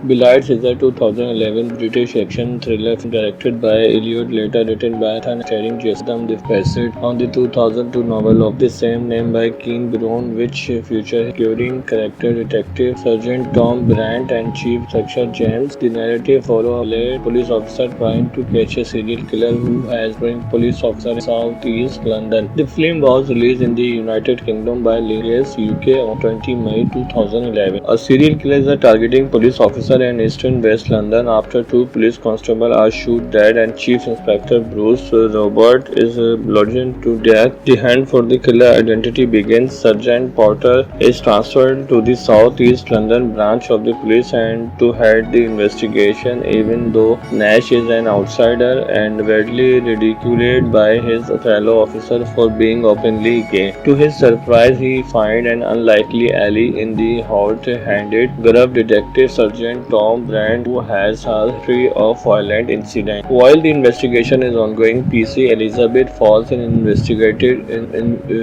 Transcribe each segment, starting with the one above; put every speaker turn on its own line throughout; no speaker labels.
Belides is a 2011 British action thriller film directed by Elliot Later, written by Nathan starring Jason Bassett on the 2002 novel of the same name by Keen Brown, which features recurring character Detective Sergeant Tom Brandt and Chief Inspector James. The narrative follows a police officer trying to catch a serial killer who has been police officer in Southeast London. The film was released in the United Kingdom by Lineage UK on 20 May 2011. A serial killer is targeting police officer in eastern West London after two police constables are shot dead and Chief Inspector Bruce Robert is bludgeoned to death. The hunt for the killer identity begins. Sergeant Porter is transferred to the South East London branch of the police and to head the investigation, even though Nash is an outsider and widely ridiculed by his fellow officers for being openly gay. To his surprise, he finds an unlikely ally in the hot-handed, gruff detective Sergeant Tom Brandt, who has a history of violent incidents. While the investigation is ongoing, PC Elizabeth falls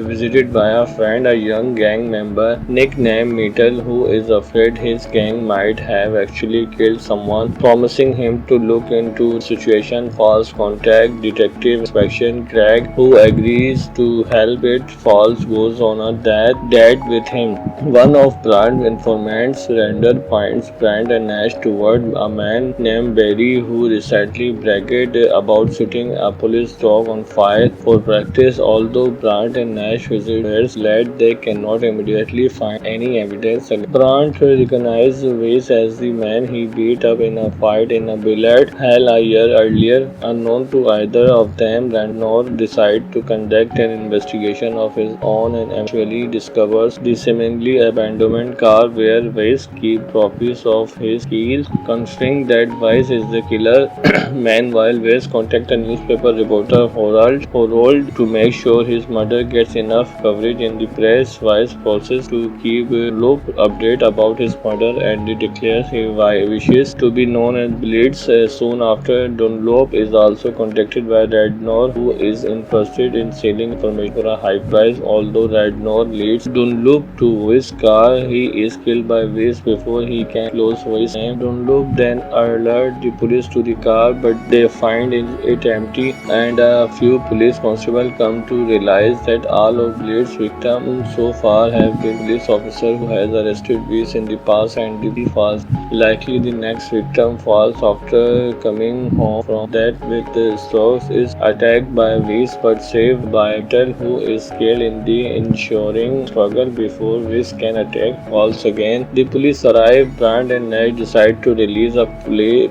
visited by a friend, a young gang member nicknamed Metal, who is afraid his gang might have actually killed someone, promising him to look into the situation. Falls contact Detective Inspection Craig, who agrees to help. It Falls goes on a date with him. One of Brand's informants, Randall, points Brand and Nash toward a man named Barry who recently bragged about setting a police dog on fire for practice. Although Brand and Nash visit where led, they cannot immediately find any evidence. Brand recognizes Weiss as the man he beat up in a fight in a billiard hall a year earlier. Unknown to either of them, Randall decides to conduct an investigation of his own and eventually discovers the seemingly abandoned car where Weiss keeps trophies of his kills. Considering that Weiss is the killer, meanwhile Weiss contacts a newspaper reporter Harold to make sure his murder gets enough coverage in the press. Weiss forces to keep Dunlop update about his murder and declares he wishes to be known as Blitz. Soon after, Dunlop is also contacted by Radnor, who is interested in selling information for a high price. Although Radnor leads Dunlop to Weiss' car, he is killed by Weiss before he can close Weiss' name. Dunlop then alerts the police to the car, but they find it empty, and a few police constables come to realize that all of Blade's victims so far have been police officers who has arrested Weiss in the past, and the falls. Likely the next victim falls after coming home from that with strokes, is attacked by Weiss but saved by Metal, who is killed in the ensuing struggle before Weiss can attack Falls again. The police arrive. Brand and Nash decide to release a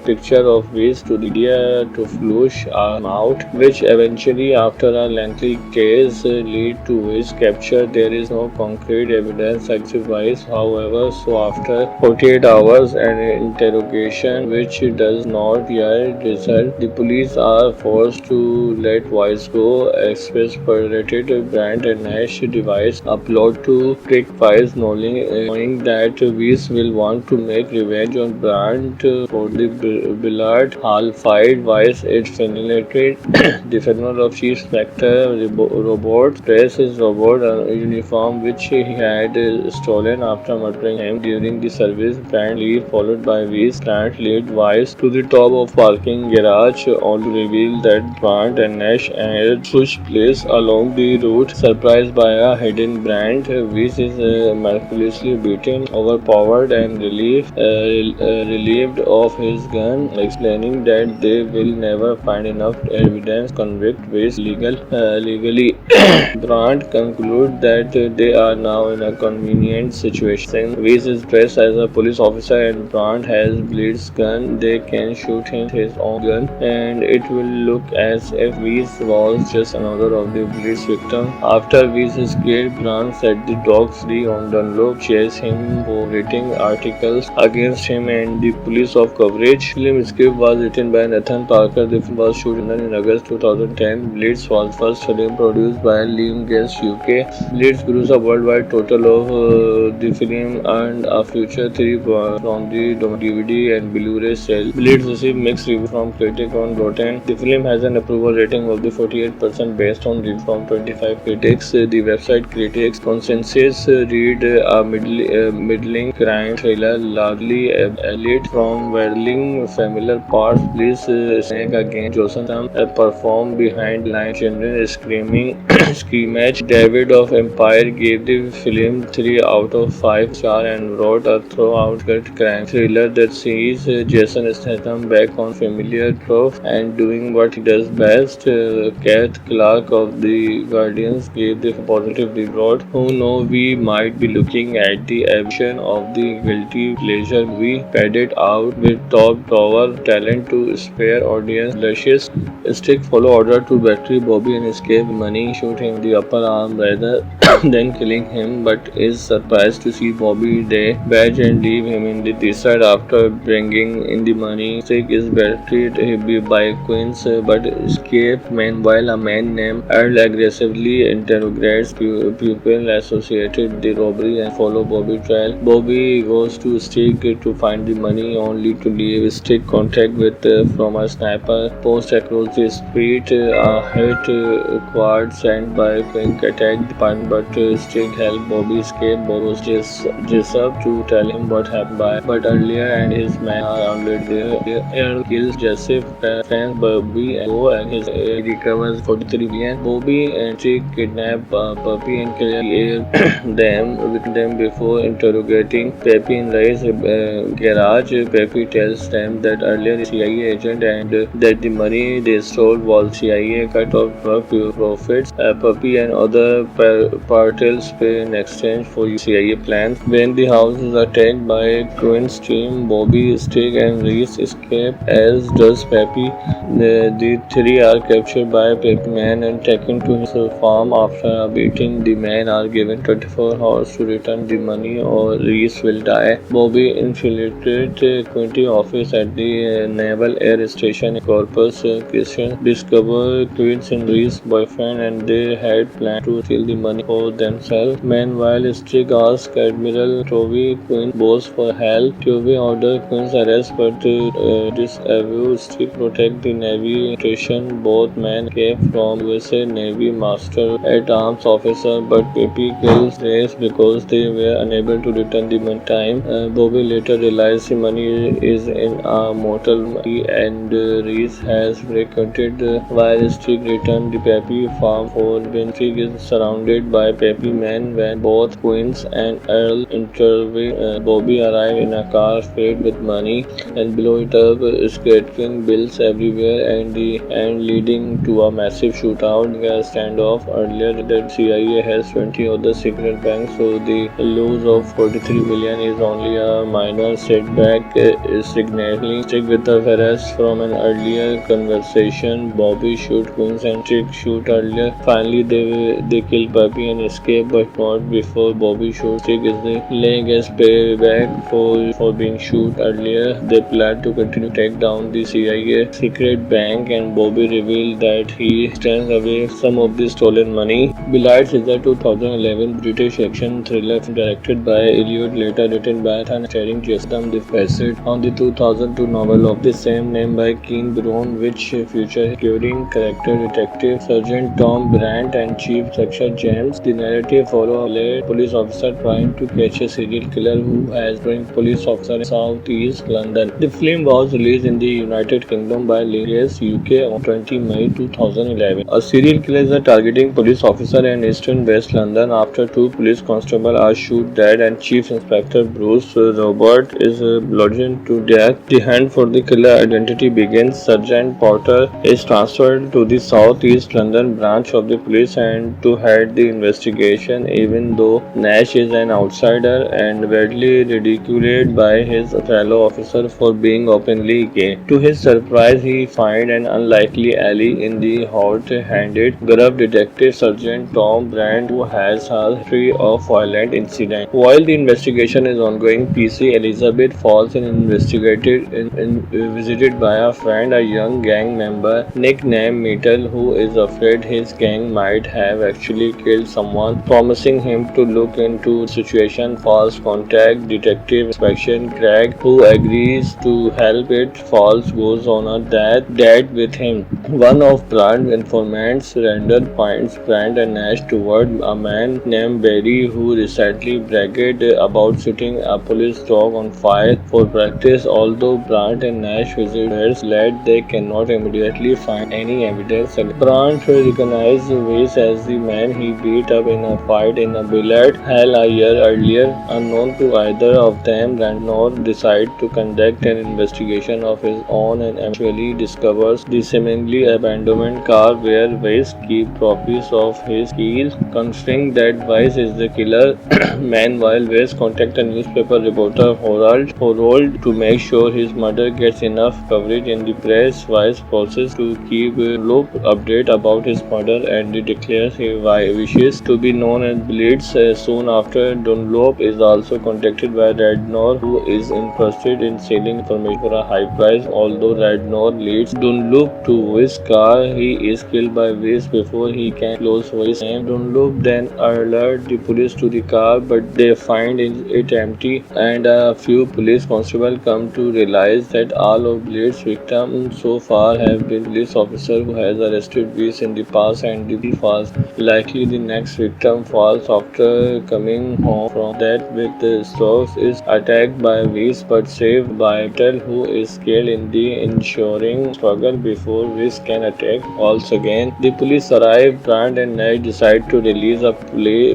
picture of Weiss to the media to flush him out, which eventually, after a lengthy case, lead to Weiss' capture. There is no concrete evidence against Weiss, however, so after 48 hours and interrogation, which does not yet result, the police are forced to let Weiss go. Express perverted Brand and Nash devise a plot to trick Weiss, knowing that Weiss will want to make revenge on Brand for the billiard hall fight. Weiss is fascinated. The funeral of Chief Inspector Robert dress his robot uniform, which he had stolen after murdering him during the service. Brand leaves, followed by Weiss. Brand leads Weiss to the top of parking garage, only to reveal that Brand and Nash had switched place along the route. Surprised by a hidden Brand, Weiss is miraculously beaten, overpowered, and relieved of his gun, explaining that they will never find enough evidence to convict Weiss legally. Brand concludes that they are now in a convenient situation. Since Weiss is dressed as a police officer and Brand has Blitz gun, they can shoot him with his own gun, and it will look as if Weiss was just another of the Blitz victims. After Weiss is killed, Brand set the dog free on Dunlop, chase him for writing articles against him and the police of coverage. The film script was written by Nathan Parker. The film was shot in August 2010. Blitz was first film produced by Lionsgate UK. Blitz grossed a worldwide total of the film earned a future 3 from the DVD and Blu-ray sales. Blitz received mixed reviews from critics on Rotten. The film has an approval rating of the 48% based on reviews from 25 critics. The website Critics Consensus read a middling crime thriller, largely elite from whirling familiar parts. Police snake against Johnson performed behind line. Children screaming scrimmage. David of Empire gave the film 3 out of 5 stars and wrote a throughout crime thriller that sees Jason Statham back on familiar trope and doing what he does best. Kath Clark of The Guardians gave the positive report. Who know we might be looking at the evolution of the guilty pleasure movie padded out with top tower talent to spare audience blushes. Stick follow order to battery Bobby and escape money, shoot him in the upper arm rather than killing him, but is surprised to see Bobby Day badge and leave him in the desert after bringing in the money. Stick is battered by Queens but escaped. Meanwhile, a man named Earl aggressively interrogates people associated with the robbery and follow Bobby trial. Bobby goes to Stick to find the money only to leave Stick contact with from a sniper post across the street. A hit quad sent by Quink attacked the pun but Stick helped Bobby escape. Bobby was Jessup to tell him what happened but earlier and his men are already there. Earl kills Jessup, friends Bobby and his recovers 43 million. Bobby and Stick kidnap Puppy and kill them before interrogating Peppy in Ray's garage. Peppy tells them that earlier CIA agent and that the money they stole was CIA cut off drug profits. Puppy and other partels pay in exchange for CIA plans. When the house is attacked by Quinn's team, Bobby, Stick and Reese escape, as does Peppy. The three are captured by Peppy Man and taken to his farm. After beating, the men are given 24 hours to return the money or Reese will die. Bobby infiltrated Quinty office at the Naval Air Station in Corpus Christi, discover Quincy and Reese's boyfriend and they had planned to steal the money for themselves. Meanwhile, Stick asks Admiral Toby Quinn boss for help. Toby orders Quinn's arrest but disavows Stick protect the Navy station. Both men came from USA Navy Master at Arms officer but Peppy kills Reese because they were unable to return the money time. Bobby later realizes the money is in a motel and Reese has frequented while Stick returned the Peppy farm for when Stick is surrounded by Peppy men. When both Queens and Earl intervene, Bobby arrives in a car filled with money and blow it up, scattering bills everywhere and leading to a massive shootout. Standoff earlier that CIA has 20 other secret banks, so the loss of 43 million is only a minor setback. Signaling Stick with the arrest from an earlier conversation. Bobby shoot Queens and Stick shoot earlier. Finally, they kill Puppy and escape, but not before Bobby shoots Stick. Is the laying as payback for being shoot earlier. They plan to continue to take down the CIA secret bank, and Bobby revealed that he stands away some of the stolen money. Belides is a 2011 British action thriller directed by Elliot, later written by Ethan, starring Jason the Facet, on the 2002 novel of the same name by Keane Brown, which features recurring character Detective Sergeant Tom Brandt and Chief Inspector James. The narrative follows a police officer trying to catch a serial killer who has been police officer in Southeast London. The film was released in the United Kingdom by Lineage UK on 20 May 2011. A serial killer is targeting police officer in Eastern West London after two police constables are shot dead and Chief Inspector Bruce Robert is bludgeoned to death. The hunt for the killer identity begins. Sergeant Porter is transferred to the South East London branch of the police and to head the investigation, even though Nash is an outsider and badly ridiculed by his fellow officer for being openly gay. To his surprise, he finds an unlikely ally in the hot-handed gruff detective Sergeant Tom Brandt, who has a history of violent incidents. While the investigation is ongoing, PC Elizabeth falls visited by a friend, a young gang member nicknamed Metal, who is afraid his gang might have actually killed someone, promising him to look into the situation. Falls contact Detective Inspection Craig, who agrees to help. It Falls goes on a date with him. One of Brand's informants, Randall, points Brand and Nash toward a man named Barry, who recently bragged about shooting a police dog dog on fire for practice. Although Brandt and Nash visit were led, they cannot immediately find any evidence. Brandt recognized Weiss as the man he beat up in a fight in a billiard hall a year earlier. Unknown to either of them, Radnor decides to conduct an investigation of his own and eventually discovers the seemingly abandoned car where Weiss keeps trophies of his kill. Considering that Weiss is the killer, meanwhile Weiss contacts a newspaper reporter Horold to make sure his murder gets enough coverage in the press. Weiss forces to keep Dunlop update about his murder and declares he wishes to be known as Blitz. Soon after, Dunlop is also contacted by Radnor, who is interested in selling information for a high price. Although Radnor leads Dunlop to Weiss' car, he is killed by Weiss before he can close Weiss' name. Dunlop then alerts the police to the car, but they find it empty, and a few police constables come to realize that all of Blade's victims so far have been police officers who has arrested Weiss in the past, and the falls. Likely the next victim falls after coming home from that with the strokes is attacked by Weiss but saved by Vettel, who is killed in the ensuing struggle before Weiss can attack Walls again. The police arrive. Brandt and Nash decide to release a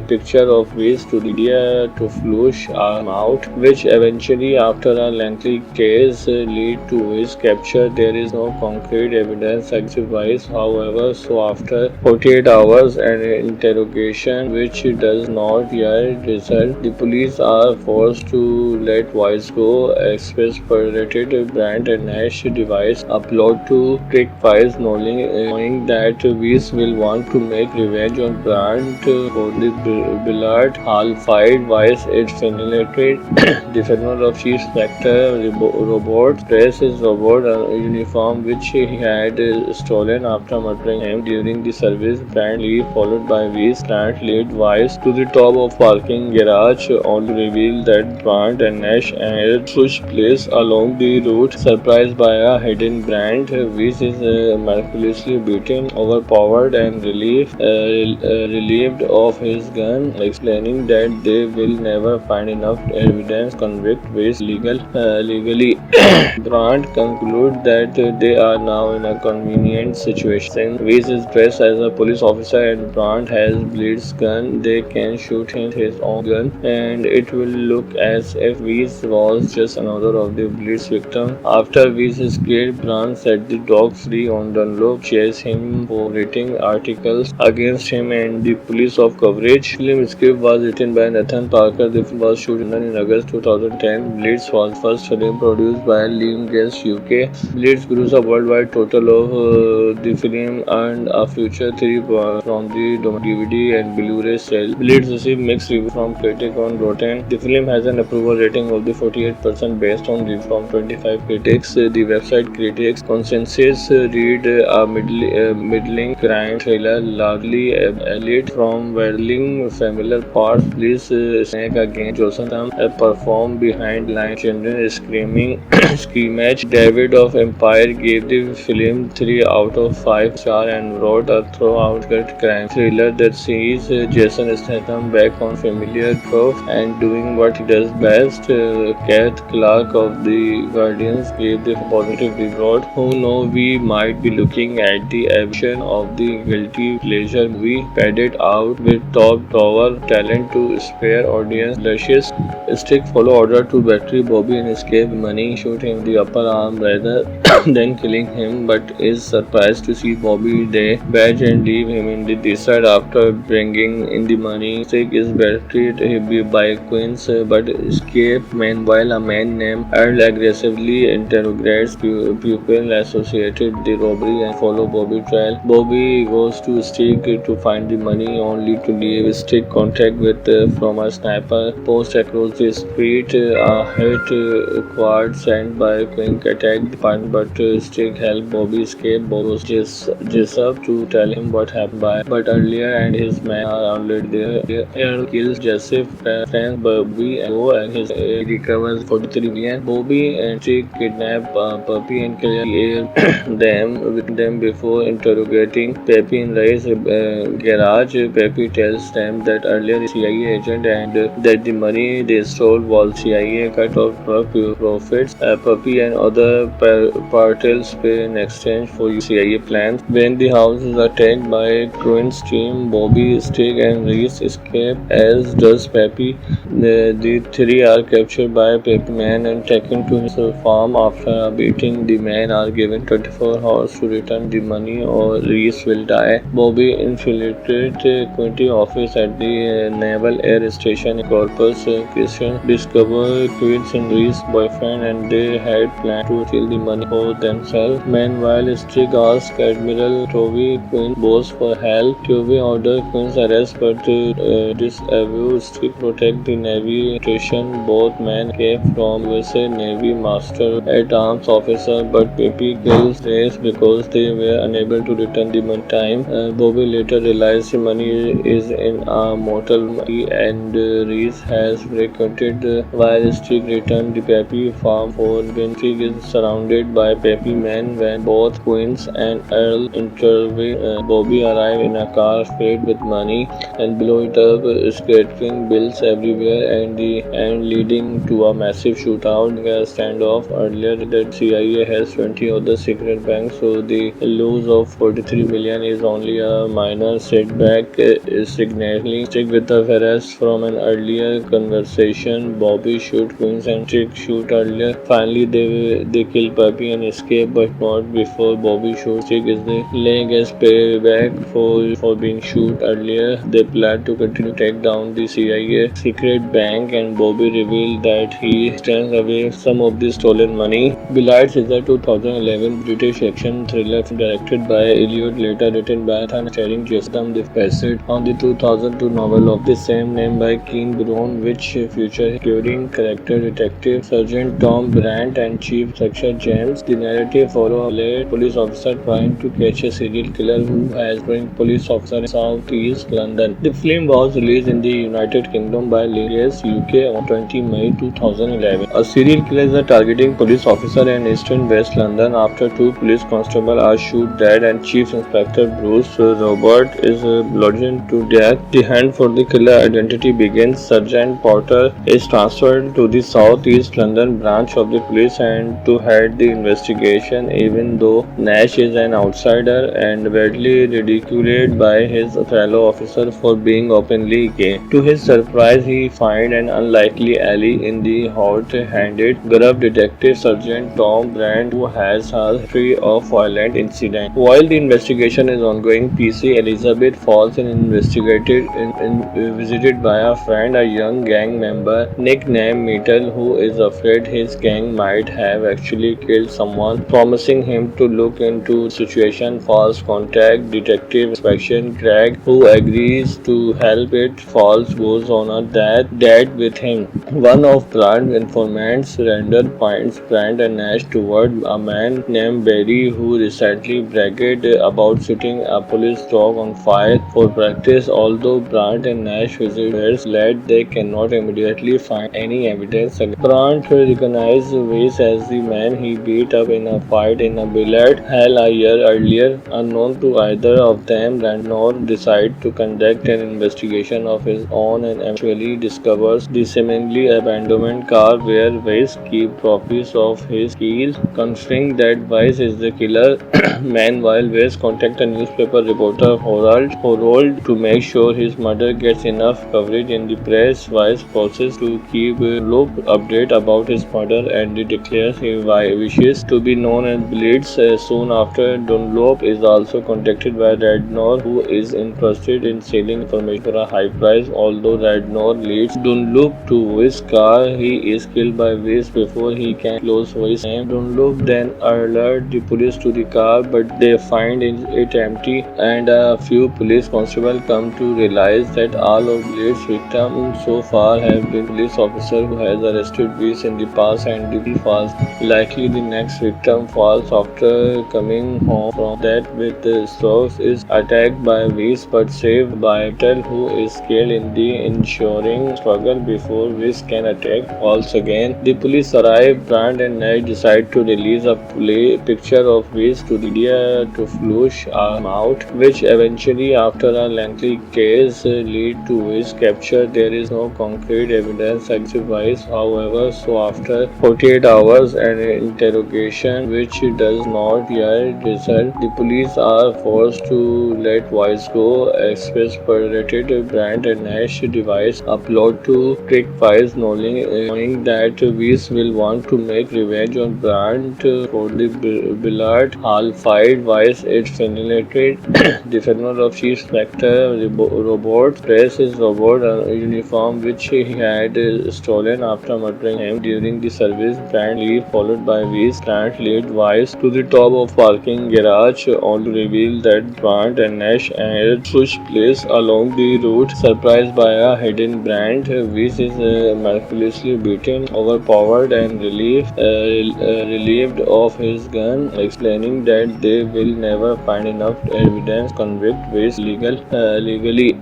picture of Weiss to the media to flush him out, which eventually, after a lengthy case, lead to Weiss' capture. There is no concrete evidence against Weiss, however, so after 48 hours and interrogation, which does not yet result, the police are forced to let Weiss go. Exasperated, Brandt and Nash devise a plot to trick Weiss, knowing that Weiss will want to make revenge on Brandt for the billiard hall fight. Weiss is fascinated. The figure of Chief Inspector Robert dressed his robot uniform, which he had stolen after murdering him during the service. Brandt leaves, followed by Weiss. Brandt leads Weiss to the top of parking garage, only to reveal that Brandt and Nash had switched place along the route. Surprised by a hidden Brandt, Weiss is miraculously beaten, overpowered, and relieved of his gun, explaining that they will never find enough evidence to convict Weiss legally. Brandt concludes that they are now in a convenient situation. Weiss is dressed as a police officer and Brandt has Blitz gun. They can shoot him with his own gun, and it will look as if Weiss was just another of the Blitz victims. After Weiss is killed, Brandt set the dog free on Dunlop, chased him for writing articles against him and the police of coverage. The film script was written by Nathan Parker. The film was shot in August 2010. Blitz was first film produced by Lionsgate UK. Blitz grossed a worldwide total of the film earned a future 3 from the DVD and Blu-ray sales. Blitz received mixed reviews from critics on Rotten. The film has an approval rating of the 48% based on reviews from 25 critics. The website critics consensus read a middling crime thriller, largely elite from whirling familiar parts. Please snake again. Johnson performed behind line children screaming screamage. David of Empire gave the film 3 out of 5 stars and wrote a throughout gut crime thriller that sees Jason Statham back on familiar trope and doing what he does best. Kath Clark of The Guardians gave the positive reward. Who know we might be looking at the evolution of the guilty pleasure movie, padded out with top tower talent to spare audience blushes. Stick follow order to battery Bobby and escape money, shoot him in the upper arm rather than killing him, but is surprised to see Bobby the badge and leave him in the desert after bringing in the money. Stick is battered by Queens but escape. Meanwhile, a man named Earl aggressively interrogates pupil associated with the robbery and follow Bobby trial. Bobby goes to Stick to find the money, only to leave Stick contact with from a sniper post across the street. A hit squad sent by Queen attacked the party, but Stick helped Bobby escape. Bobby was Jessup to tell him what happened but earlier and his men are already there. Earl kills Jessup, friends Bobby and Go, and he recovers 43 million. Bobby and Stick kidnap Puppy and kill them before interrogating Peppy in Ray's garage. Peppy tells them that earlier CIA agent and that the money they stole was CIA cut off drug profits, a puppy and other partels pay in exchange for CIA plans. When the house is attacked by Quinn's team, Bobby, Stig and Reese escape, as does Peppy. The three are captured by Peppy Man and taken to his farm. After a beating, the men are given 24 hours to return the money or Reese will die. Bobby infiltrated Quincy's office at the Naval Air Station in Corpus Christi, discovered Quincy and Reese's boyfriend, and they had planned to steal the money for themselves. Meanwhile, Stig asked Admiral Toby Quinn's boss for help. Toby ordered Quinn's arrest, but disavowed Stig protect the Navy station. Both men came from USA Navy Master at Arms officer, but Peppy kills Reese because they were unable to return the money time. Bobby later realized the money is in a motel and Reese has frequented while Stig returned the Peppy farm for when Stig is surrounded by Peppy men. When both Quince and Earl intervene, Bobby arrives in a car filled with money and blow it up, scattering bills everywhere and leading to a massive shootout. A standoff earlier that CIA has 20 other secret banks, so the loss of 43 million is only a minor setback. Signaling Stick with the Ferris from an earlier conversation. Bobby shoot Queens and Stick shoot earlier. Finally, they kill Puppy and escape, but not before Bobby shoots Stick. Is the laying as payback for being shoot earlier. They plan to continue to take down the CIA secret bank, and Bobby revealed that he stands away some of the stolen money. Belides is a 2011 British action thriller directed by Elliot, later written by Nathan, starring Jason Bassett, on the 2002 novel of the same name by Keane Brown, which features recurring character Detective Sergeant Tom Brandt and Chief Inspector James. The narrative follows a late police officer trying to catch a serial killer who has been police officer in Southeast London. The film was released in the United Kingdom by Lineage UK on 20 May 2011. A serial killer is targeting police officer in Eastern West London after two police constables are shot dead and Chief Inspector Bruce Robert is bludgeoned to death. The hunt for the killer identity begins. Sergeant Porter is transferred to the South East London branch of the police and to head the investigation, even though Nash is an outsider and badly ridiculed by his fellow officers for being openly gay. To his surprise, he finds an unlikely ally in the hot-handed gruff detective Sergeant Tom Brandt, who has a history of violent incidents. While the investigation is ongoing, PC Elizabeth falls visited by a friend, a young gang member nicknamed Metal, who is afraid his gang might have actually killed someone, promising him to look into the situation. Falls contact Detective Inspection Craig, who agrees to help. It Falls goes on a date with him. One of Brand's informants, Randall, points Brand and Nash toward a man named Barry, who recently bragged about setting a police dog on fire for practice. Although Brand and Nash visitors led, they cannot immediately find any evidence. Brand recognizes Weiss as the man he beat up in a fight in a billiard hall a year earlier. Unknown to either of them, Randall decides to conduct an investigation of his own and eventually discovers the seemingly abandoned car where Weiss keeps trophies of his kills. Considering that Weiss is the killer, meanwhile Weiss contacts a newspaper reporter Harold to make sure his murder gets enough coverage in the press. Weiss forces to keep Loop update about his murder and declares he wishes to be known as Blitz. Soon after, Dunlop is also contacted by Radnor, who is interested in selling information for a high price. Although Radnor leads Dunlop to Weiss' car, he is killed by Weiss before he can close Weiss' name. Dunlop then alerts the police to the car, but they find it empty, and a few police constables come to realize that all of Blade's victims so far have been police officers who has arrested Weiss in the past, and he falls. Likely the next victim falls after coming home from that with the strokes, is attacked by Weiss but saved by Tel, who is killed in the ensuing struggle before Weiss can attack Falls again. The police arrive. Brand and Nash decide to release a picture of Weiss to the media to flush him out, which eventually, after a lengthy case, lead to Weiss' capture. There is no concrete evidence device. However, so after 48 hours and interrogation, which does not yet result, the police are forced to let Weiss go. Express predicted Brandt and Nash device upload to trick Weiss, knowing that Weiss will want to make revenge on Brandt for the Billard Hall fight. Weiss is fascinated. The figure of Chief Inspector Robot dressed his robot uniform, which he had stolen after murdering him during the service. Brandt leaves, followed by Weiss. Brandt leads Weiss to the top of parking garage, only to reveal that Brandt and Nash had switched place along the route. Surprised by a hidden Brandt, Weiss is miraculously beaten, overpowered, and relieved of his gun, explaining that they will never find enough evidence to convict Weiss legally.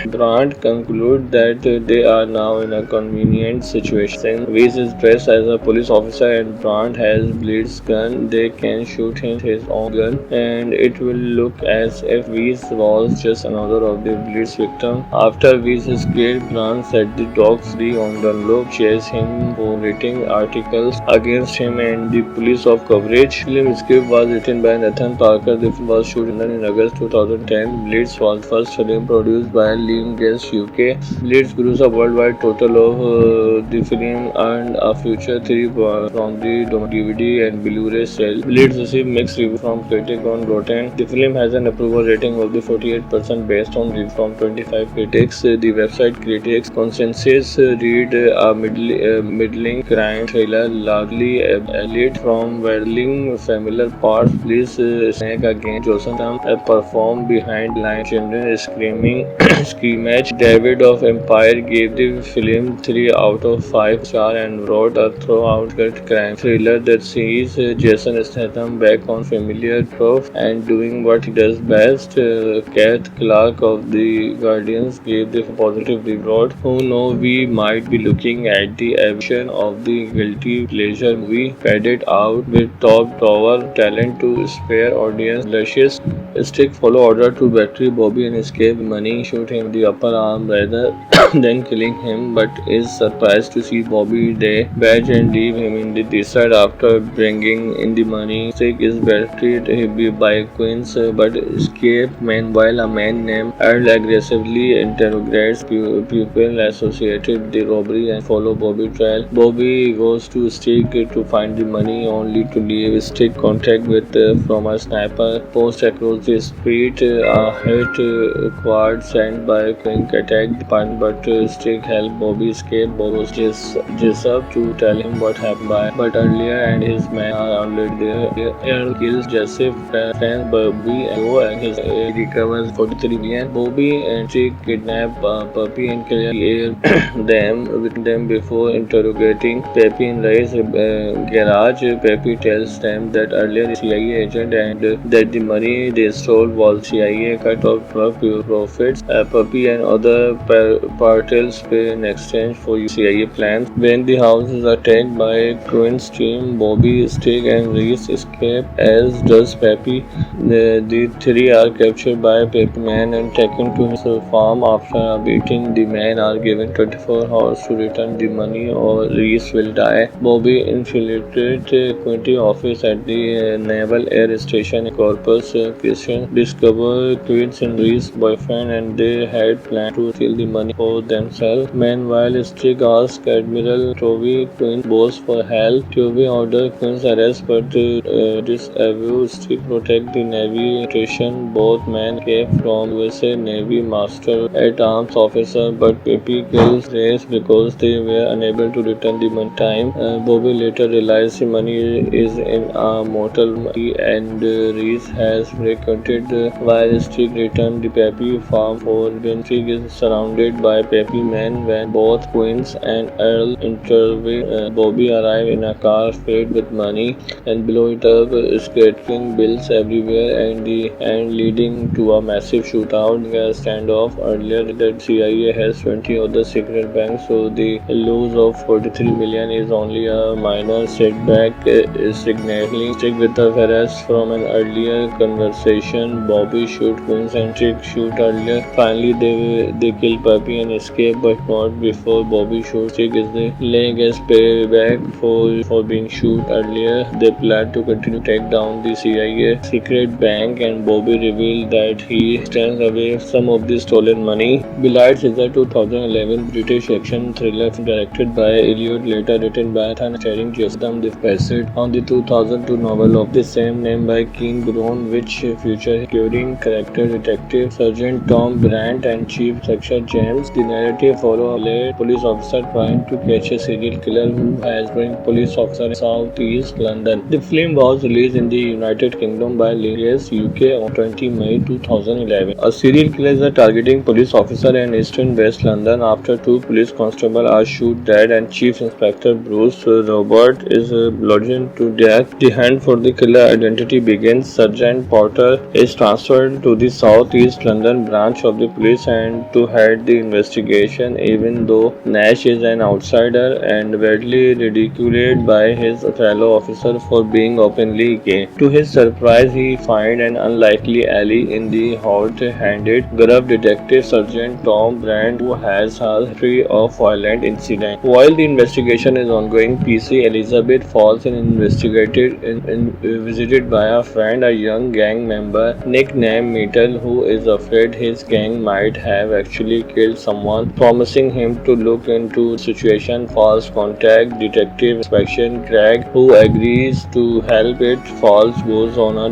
Brandt concludes that they are now in a convenient situation. Weiss is dressed as a police officer and Brandt has Bleed's gun. They can shoot him with his own gun, and it will look as if Weiss was just another of the Bleed's victims. After Weiss is killed, Brandt set the dogs free on Dunlop, chase him for writing articles against him and the police of coverage. The film script was written by Nathan Parker. The film was shot in August 2010. Blitz was the first film produced by Lionsgate UK. Blitz grossed a worldwide total of the film earned a future 3 from the DVD and Blu-ray sales. Blitz received mixed reviews from critics on Rotten. The film has an approval rating of the 48% based on reviews from 25 critics. The website critics consensus read a middling crime thriller, largely elite from whirling familiar parts. Police snake against Johnson performed behind line children screaming screamage. David of Empire gave the film 3 out of 5 stars and wrote a throughout crime thriller that sees Jason Statham back on familiar trope and doing what he does best. Kath Clark of The Guardians gave the positive reward. Who knows, we might be looking at the evolution of the guilty pleasure movie, padded out with top drawer talent to spare audience blushes. Stick follow order to battery Bobby and escape money, shoot him in the upper arm rather than killing him, but is surprised to see Bobby badge and leave him in the desert after bringing in the money. Stick is battered by Queens but escape. Meanwhile, a man named Earl aggressively interrogates people associated with the robbery and follow Bobby trail. Bobby goes to Stick to find the money, only to leave Stick contact with from a sniper post across the street. A hit squad sent by Quink attacked the party, but Stick helped Bobby escape. Bobby was Jessup to tell him what happened, but earlier and his men are already there. Earl kills Jessup, friends Bobby and Joe, and his recovers 43 million. Bobby and Stick kidnap Puppy and kill them before interrogating Peppy in Ray's garage. Peppy tells them that earlier the CIA agent and that the money they stole was CIA cut off profits. Puppy and other parties pay in exchange for CIA plans. When the house is attacked by Quinn's team, Bobby, Stick and Reese escape, as does Peppy. The three are captured by Peppy Man and taken to his farm. After beating, the men are given 24 hours to return the money or Reese will die. Bobby infiltrated Quinty office at the Naval Air Station in Corpus Christi, discover Quincy and Reese's boyfriend, and they had planned to steal the money for themselves. Meanwhile, Stick asks Admiral Tovey, Quinn's boss, for help. Tovey orders Quinn's arrest, but disavows Stick protect the Navy station. Both men came from USA Navy Master at Arms officer, but Peppy kills Reese because they were unable to return the money time. Bobby later realizes the money is in a motel and Reese has frequented while Stick returned the Peppy farm for Stick is surrounded by Peppy men. When both Queens and Earl intervene, Bobby arrives in a car filled with money and blow it up, scattering bills everywhere and leading to a massive shootout. A standoff earlier that CIA has 20 other secret banks, so the loss of 43 million is only a minor setback. Signaling Stick with the arrest from an earlier conversation. Bobby shoot Queens and Stick shoot earlier. Finally, they kill Puppy and escape, but not before Bobby shoots Stick is the laying as payback for being shot earlier. They plan to continue to take down the CIA secret bank, and Bobby revealed that he stands away some of the stolen money. Billiards is a 2011 British action thriller directed by Elliot, later written by Nathan, starring Jason the Bassett, on the 2002 novel of the same name by Keane Brown, which features recurring character Detective Sergeant Tom Brandt and Chief Inspector James. The narrative follows a police officer trying to catch a serial killer who has been police officer in southeast London. The film was released in the United Kingdom by Lineage UK on 20 May 2011. A serial killer is targeting police officer in eastern West London after two police constables are shot dead and Chief Inspector Bruce Robert is bludgeoned to death. The hunt for the killer identity begins. Sergeant Porter is transferred to the South East London branch of the police and to head the investigation, even though Nash is an outsider and badly ridiculed by his fellow officers for being openly gay. To his surprise, he finds an unlikely ally in the hot-handed gruff detective Sergeant Tom Brandt, who has a history of violent incidents. While the investigation is ongoing, PC Elizabeth falls visited by a friend, a young gang member nicknamed Metal, who is afraid his gang might have actually killed someone, promising him to look into the situation. Falls contact Detective Inspection Craig, who agrees to help. It Falls goes on a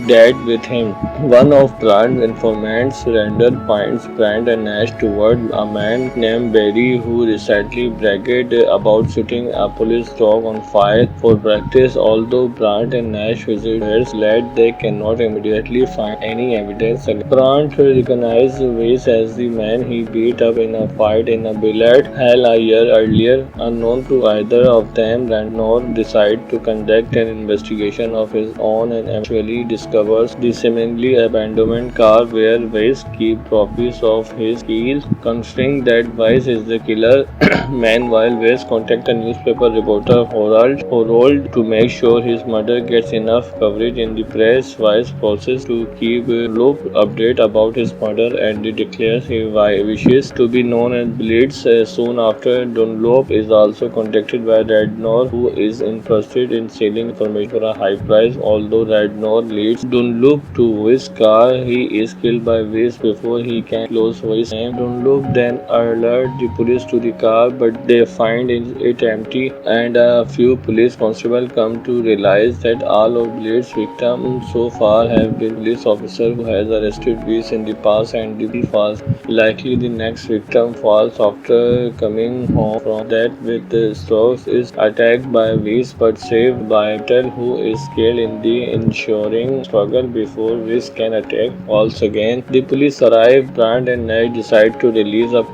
date with him. One of Brand's informants, Randall, points Brand and Nash toward a man named Barry, who recently bragged about setting a police dog on fire for practice. Although Brand and Nash visit where led, they cannot immediately find any evidence. Brand recognizes Weiss as the man he beat up in a fight in a billiard hall a year earlier. Unknown to either of them, Randall decides to conduct an investigation of his own and eventually discovers the seemingly abandoned car where Weiss keeps trophies of his kills, considering that Weiss is the killer. Meanwhile, Weiss contacts a newspaper reporter Harold to make sure his murder gets enough coverage in the press. Weiss promises to keep Dunlop updated about his murder and declares he wishes to be known as Blitz. Soon after, Dunlop is also contacted by Radnor, who is interested in selling information for a high price. Although Radnor leads Dunlop to Weiss' car, he is killed by Weiss before he can close Weiss' name. Dunlop then alerts the police to the car, but they find it empty, and a few police constables come to realize that all of Blade's victims so far have been police officers who has arrested Weiss in the past, and the falls. Likely the next victim falls after coming home from that with the strokes is attacked by Weiss but saved by Metal, who is killed in the ensuing struggle before Weiss can attack falls again. The police arrive. Brand and Nash decide to release a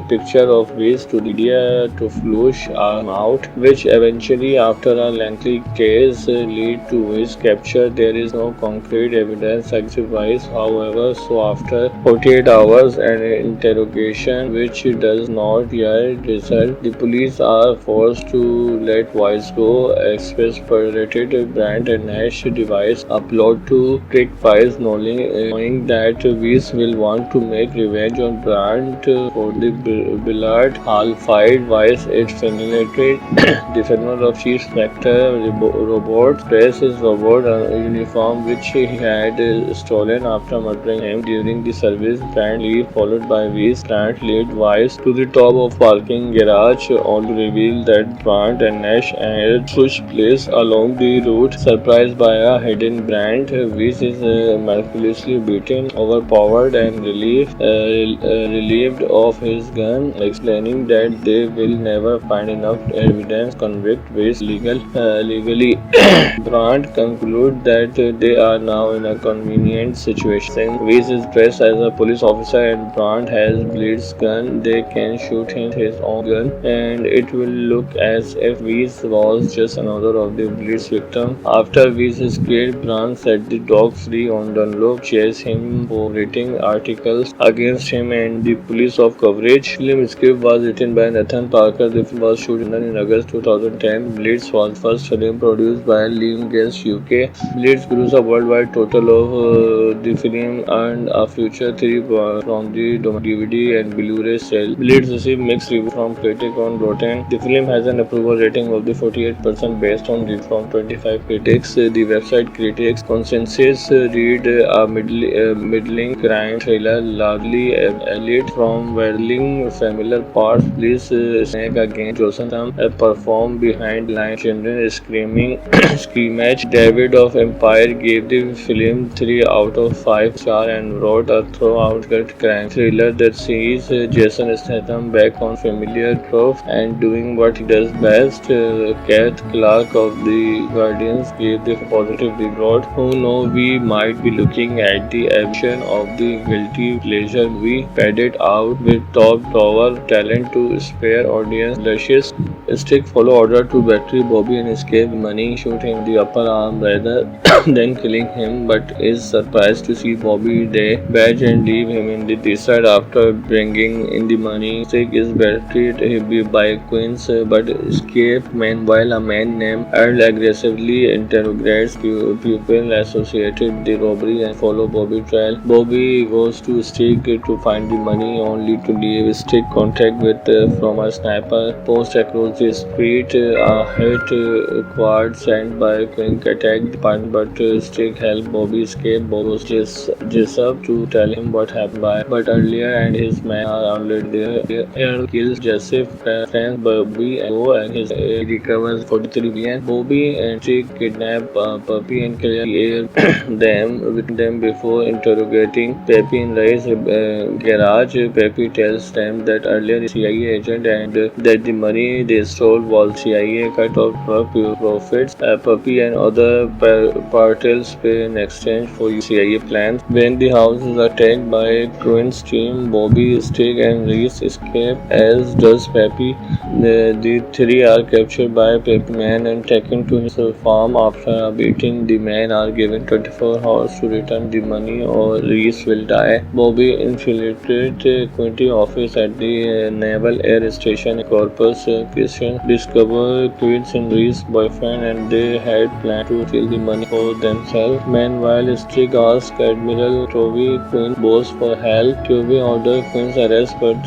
picture of Weiss to the media to flush him out, which eventually, after a lengthy case, lead to Weiss' capture. There is no concrete evidence against Weiss, however, so after 48 hours and interrogation, which does not yet result, the police are forced to let Weiss go. Express perverted Brand and Nash devise a plot to trick Weiss, knowing that Weiss will want to make revenge on Brand for the billiard hall fight. Weiss is fascinated. The funeral of Chief Inspector Robert dressed his robot uniform, which he had stolen after murdering him during the service. Brand leaves, followed by Weiss. Brand leads Weiss to the top of parking garage, only to reveal that Brand and Nash had switched place along the route. Surprised by a hidden Brand, Weiss is miraculously beaten, overpowered, and relieved of his gun, explaining that they will never find enough evidence to convict Weiss legally. Brand concludes that they are now in a convenient situation. Since Weiss is dressed as a police officer and Brand has Blade's gun, they can shoot him with his own gun, and it will look as if Weiss was just another of the Blade's victims. After Weiss is killed, Brand set the dog free on Dunlop, chased him for writing articles against him and the police of coverage. Film script was written by Nathan Parker. The film was shot in August 2010. Blitz was first film produced by Lionsgate UK. Blitz grossed a worldwide total of the film earned a feature 3 from the DVD and Blu-ray sale. Blitz received mixed reviews from critics on Rotten. The film has an approval rating of the 48% based on reviews from 25 critics. The website critics consensus read a middling crime thriller, largely elite from whirling familiar parts. Please snake again. Johnson performed behind line children screaming screamage. David of Empire gave the film 3 out of 5 stars and wrote a throughout crime thriller that sees Jason Statham back on familiar trope and doing what he does best. Kath Clark of The Guardians gave the positive reward. Who know we might be looking at the action of the guilty pleasure we padded out with top tower talent to spare audience luscious. Stick follow order to battery Bobby and escape money, shoot him the upper arm rather than killing him, but is surprised to see Bobby they badge and leave him in the desert after bringing in the money. Stick is battered by Queens but escape. Meanwhile, a man named Earl aggressively interrogates people associated with the robbery and follow Bobby trail. Bobby goes to Stick to find the money only to leave Stick contact with from a sniper post across the street. A hit quad sent by Quink attacked the partner but Stick helped Bobby escape. Bobby was Jessup to tell him what happened but earlier and his men are already there. Earl kills Jessup, friends Bobby and go and his recovers 43 million. Bobby and Stick kidnap Puppy and kill them before interrogating Peppy in Ray's garage. Peppy tells them that earlier CIA agent and that the money they stole was CIA cut off profits. Puppy and other partels pay in exchange for CIA plans. When the house is attacked by Quinn's team, Bobby, Stick and Reese escape, as does Peppy. The three are captured by Peppy Man and taken to his farm. After beating the men are given 24 hours to return the money or Reese will die. Bobby infiltrated Quinty office at the Naval Air Station in Corpus Christi, discover Quincy and Reese's boyfriend and they had planned to steal the money for themselves. Meanwhile, Stick asks Admiral Toby Quinn boss for help. Toby orders Quinn's arrest but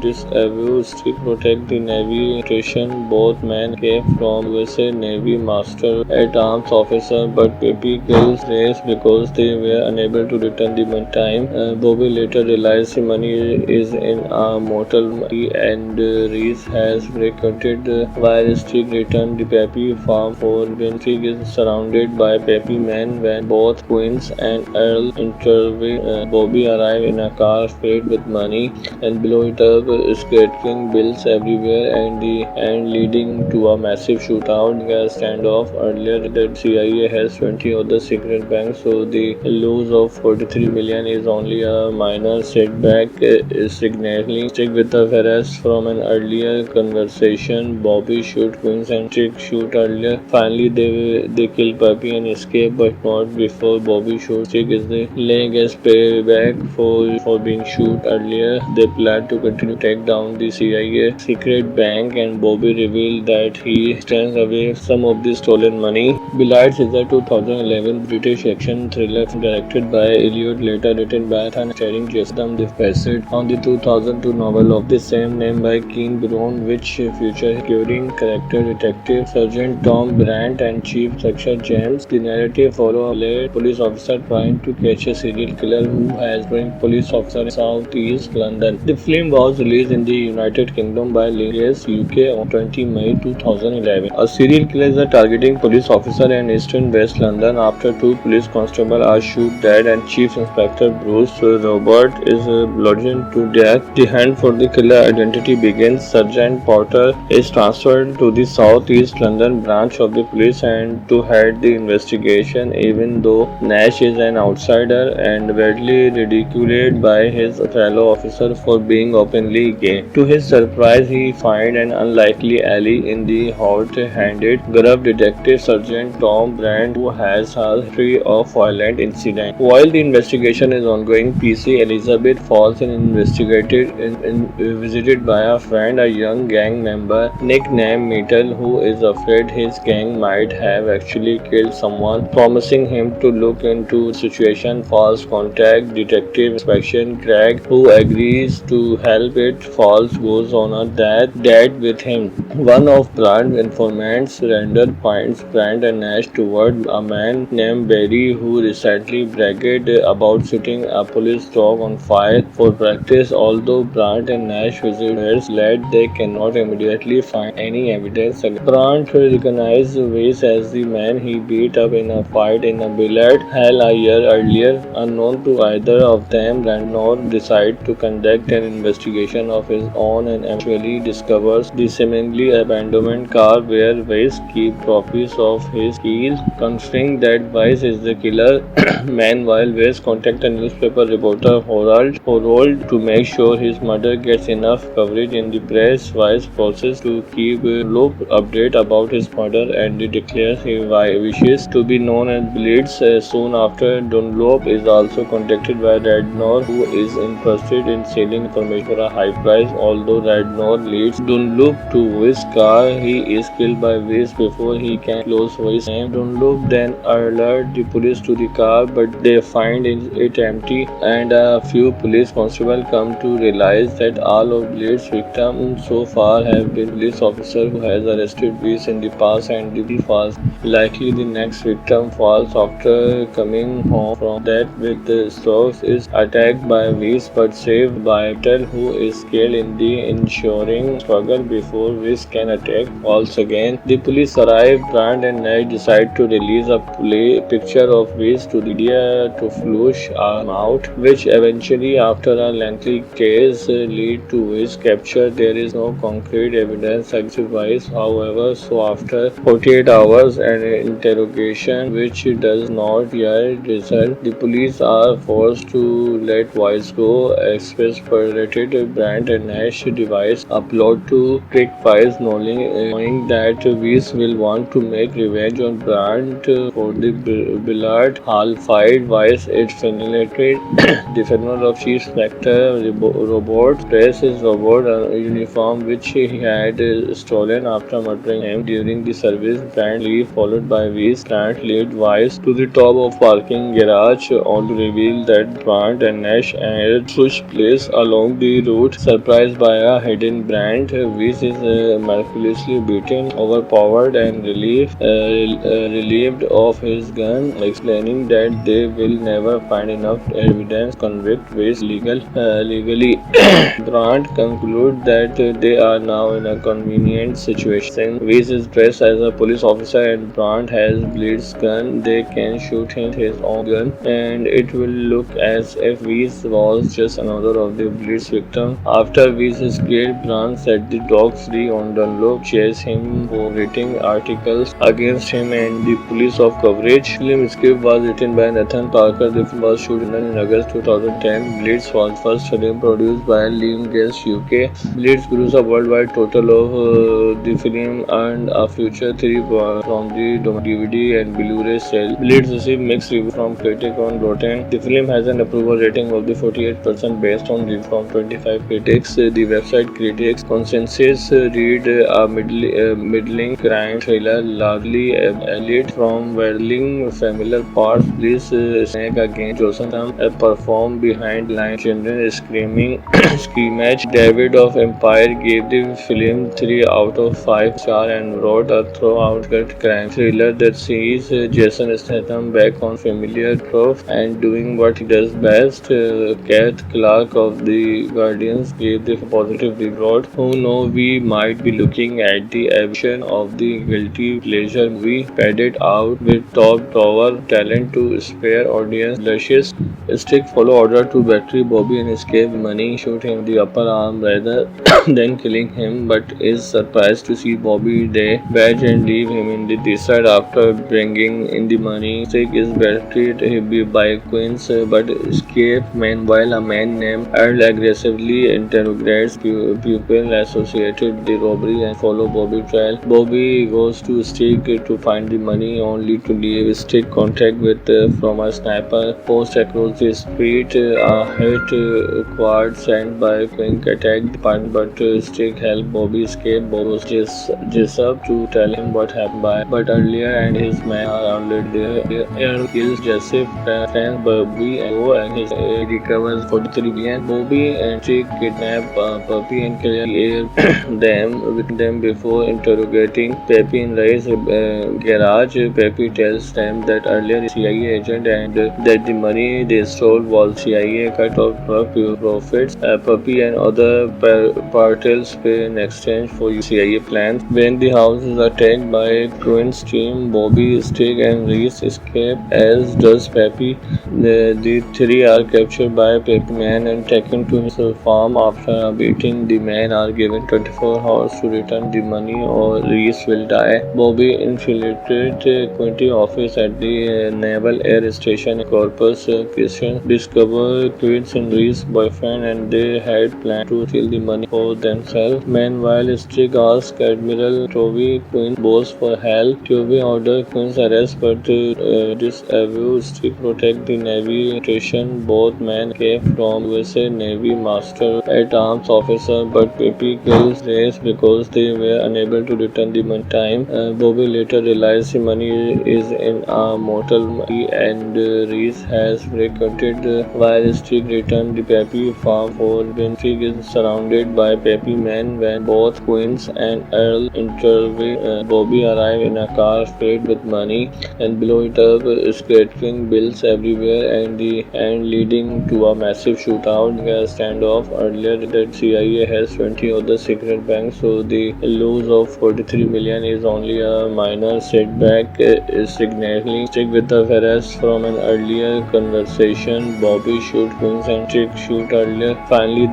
disavows Stick protect the Navy station. Both men came from USA Navy Master at Arms officer but Peppy kills Reese because they were unable to return the money time. Bobby later realizes the money is in a motel and Reese has recruited while Stick returned the Peppy farm for when Stick is surrounded by Peppy men. When both Queens and Earl intervene, Bobby arrives in a car filled with money and blow it up, scattering bills everywhere and leading to a massive shootout. A standoff earlier that CIA has 20 other secret banks, so the loss of 43 million is only a minor setback. Signaling Stick with a Ferris from an earlier conversation. Bobby shoot Queens and Stick shoot earlier. Finally, they kill Puppy and escape, but not before Bobby shoots Stick is the laying as payback for being shoot earlier. They plan to continue to take down the CIA secret bank, and Bobby revealed that he stands away some of the stolen money. Blights is a 2011 British action thriller directed by Elliot, later written by Nathan, starring Jason the Facet, on the 2002 novel of the same name by Keane Brown, which features recurring character Detective Sergeant Tom Brandt and Chief Inspector James. The narrative follows a late police officer trying to catch a serial killer who has been police officer in Southeast London. The film was released in the United Kingdom by Lilias UK on 20 May 2011. A serial killer is targeting police officer in Eastern West London after two police constables are shot dead and Chief Inspector Bruce Robert is bludgeoned to death. The hunt for the killer identity begins. Sergeant Porter is transferred to the South East London branch of the police and to head the investigation, even though Nash is an outsider and badly ridiculed by his fellow officer for being openly gay. To his surprise, he finds an unlikely ally in the hot-handed gruff detective Sergeant Tom Brandt, who has a history of violent incidents. While the investigation is ongoing, PC Elizabeth falls visited by a friend, a young gang member nicknamed Metal, who is afraid his gang might have actually killed someone, promising him to look into the situation. False contact Detective Inspection Craig, who agrees to help. It Falls goes on a date with him. One of Brand's informants, Randall, points Brand and Nash toward a man named Barry who recently bragged about setting a police dog on fire for practice. Although Brand and Nash visit where led, they cannot immediately find any evidence. Brand recognizes Weiss as the man he beat up in a fight in a billiard hall a year earlier. Unknown to either of them, Randall decides to conduct an investigation of his own and eventually discovers the seemingly abandoned car where Weiss keeps trophies of his kills. Considering that Weiss is the killer, meanwhile Weiss contacts a newspaper reporter Harold to make sure his murder gets enough coverage in the press. Weiss promises to keep Loop update about his murder and declares he wishes to be known as Blitz. Soon after, Dunlop is also contacted by Radnor, who is interested in selling information for a high price. Although Radnor leads Dunlop to Weiss' car, he is killed by Weiss before he can close Weiss' name. Dunlop then alerts the police to the car, but they find it empty, and a few police constables come to realize that all of Blade's victims so far have been police officer who has arrested Weiss in the past, and the falls. Likely the next victim falls after coming home from that with the strokes, is attacked by Weiss but saved by Peter, who is killed in the ensuing struggle before Weiss can attack falls again. The police arrive. Brand and Nash decide to release a picture of Weiss to the media to flush him out, which eventually, after a lengthy case, lead to Weiss' capture. There is no concrete evidence against Weiss, however, so after 48 hours and interrogation, which does not yet result, the police are forced to let Weiss go. Exasperated, Brand and Nash devise a plot to trick Weiss, knowing that Weiss will want to make revenge on Brand for the billiard hall fight. Weiss is fascinated. The funeral of Chief Inspector Robert dressed his robot uniform, which he had stolen after murdering him during the service. Brand leaves, followed by Weiss. Brand leads Weiss to the top of parking garage, only to reveal that Brand and Nash had switched place along the route. Surprised by a hidden Brand, Weiss is miraculously beaten, overpowered, and relieved of his gun, explaining that they will never find enough evidence to convict Weiss legally. Brand concludes that they are now in a convenient situation. Since Weiss is dressed as a police officer and Brand has Blitz gun, they can shoot him with his own gun, and it will look as if Weiss was just another of the Blitz victims. After Weiss is killed, Brand set the dog free on Dunlop, chase him for writing articles against him and the police of coverage. The film script was written by Nathan Parker. The film was shot in August 2010. Blitz was first film produced by Lionsgate UK. Blitz grossed a worldwide total of the film earned a future 3 from the DVD and Blu-ray sale. Blitz received mixed reviews from critics on Rotten. The film has an approval rating of the 48% based on reviews from 25 critics. The website critics consensus read a middling crime thriller, largely elite from whirling familiar parts. Please snake against Johnson performed behind line children screaming screamage. David of Empire gave the film 3 out of 5 stars and wrote a throughout crime thriller that sees Jason Statham back on familiar trope and doing what he does best. Kath Clark of The Guardians gave the positive reward. Who know we might be looking at the evolution of the guilty pleasure movie, padded out with top tower talent to spare audience blushes. Stick follow order to battery Bobby and escape money, shoot him in the upper arm rather than killing him, but is surprised to see Bobby Day badge and leave him in the desert after bringing in the money. Stick is battered by Queens but escape. Meanwhile, a man named Earl aggressively interrogates people associated with the robbery and follow Bobby trail. Bobby goes to Stick to find the money, only to leave Stick contact with from a sniper post across the street. A hit squad sent by Quink attacked the park, but Stick helped Bobby escape. Bobby was Jessup to tell him what happened, but earlier and his men are already there. Aaron kills Jessup, friends Bobby and his recovers $43 $43 million. Bobby and Chick kidnap Puppy and kill them before interrogating Peppy in Ray's garage. Peppy tells them that earlier CIA agent and that the money they stole was CIA cut off profits. Puppy and other parties pay in exchange for CIA plans. When the house is attacked by Quinn's team, Bobby, Stig, and Reese escape, as does Peppy. The three are captured by Peppy Man and taken to his farm. After beating the men are given 24 hours to return the money or Reese will die. Bobby infiltrated Quinty office at the Naval Air Station in Corpus Christi, discover Quincy and Reese's boyfriend, and they had planned to steal the money for themselves. Meanwhile, Stig asks Admiral Toby Quinn's boss for help. Toby orders Quinn's arrest, but disavows Stig protect the Navy station. Both men came from USA Navy Master at Arms officer, but Peppy kills Reese because they were unable to return the money time. Bobby later realizes the money is in a motel and Reese has frequented while Stig returned the Peppy farm for when Stig is surrounded by Peppy men. When both Queens and Earl intervene, Bobby arrives in a car filled with money and blow it up, scattering bills everywhere and leading to a massive shootout. A standoff earlier that CIA has 20 other secret banks, so the loss of $43 million is only a minor setback. Signaling Stig with the arrest from an earlier conversation. Bobby shoots Queens and Stig shoot earlier. Finally,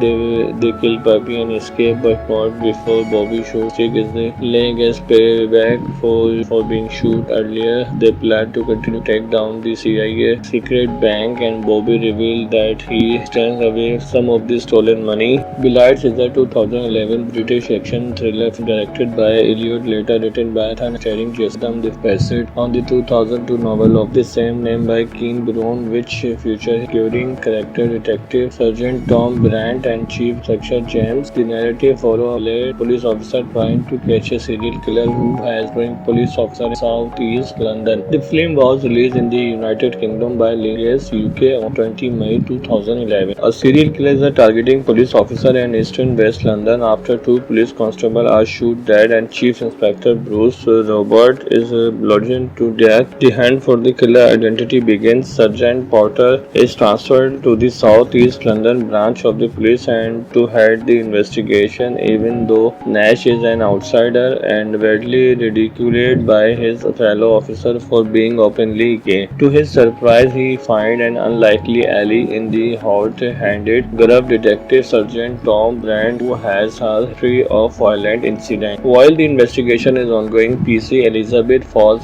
they kill Puppy and escape, but not before Bobby shoots Stig. Is the laying as payback for being shot earlier. They plan to continue to take down the CIA secret bank, and Bobby revealed that he stands away some of the stolen money. Billiards is a 2011 British action thriller directed by Elliot, later written by Nathan, starring Jason Bassett, on the 2002 novel of the same name by Keane Brown, which features recurring character Detective Sergeant Tom Brandt and Chief Inspector James. The narrative follows a police officer trying to catch a serial killer who has been police officer in Southeast London. The film was released in the United Kingdom by Lingus UK on 20 May 2011. A serial killer is targeting police officer in Eastern West London after two police constables are shot dead and Chief Inspector Bruce Robert is bludgeoned to death. The hunt for the killer identity begins. Sergeant Porter is transferred to the South East London branch of the police and to head the investigation, even though Nash is an outsider and badly ridiculed by his fellow officer for being openly gay. To his surprise, he finds an unlikely ally in the hot-handed gruff detective Sergeant Tom Brandt, who has a history of violent incidents. While the investigation is ongoing, PC Elizabeth falls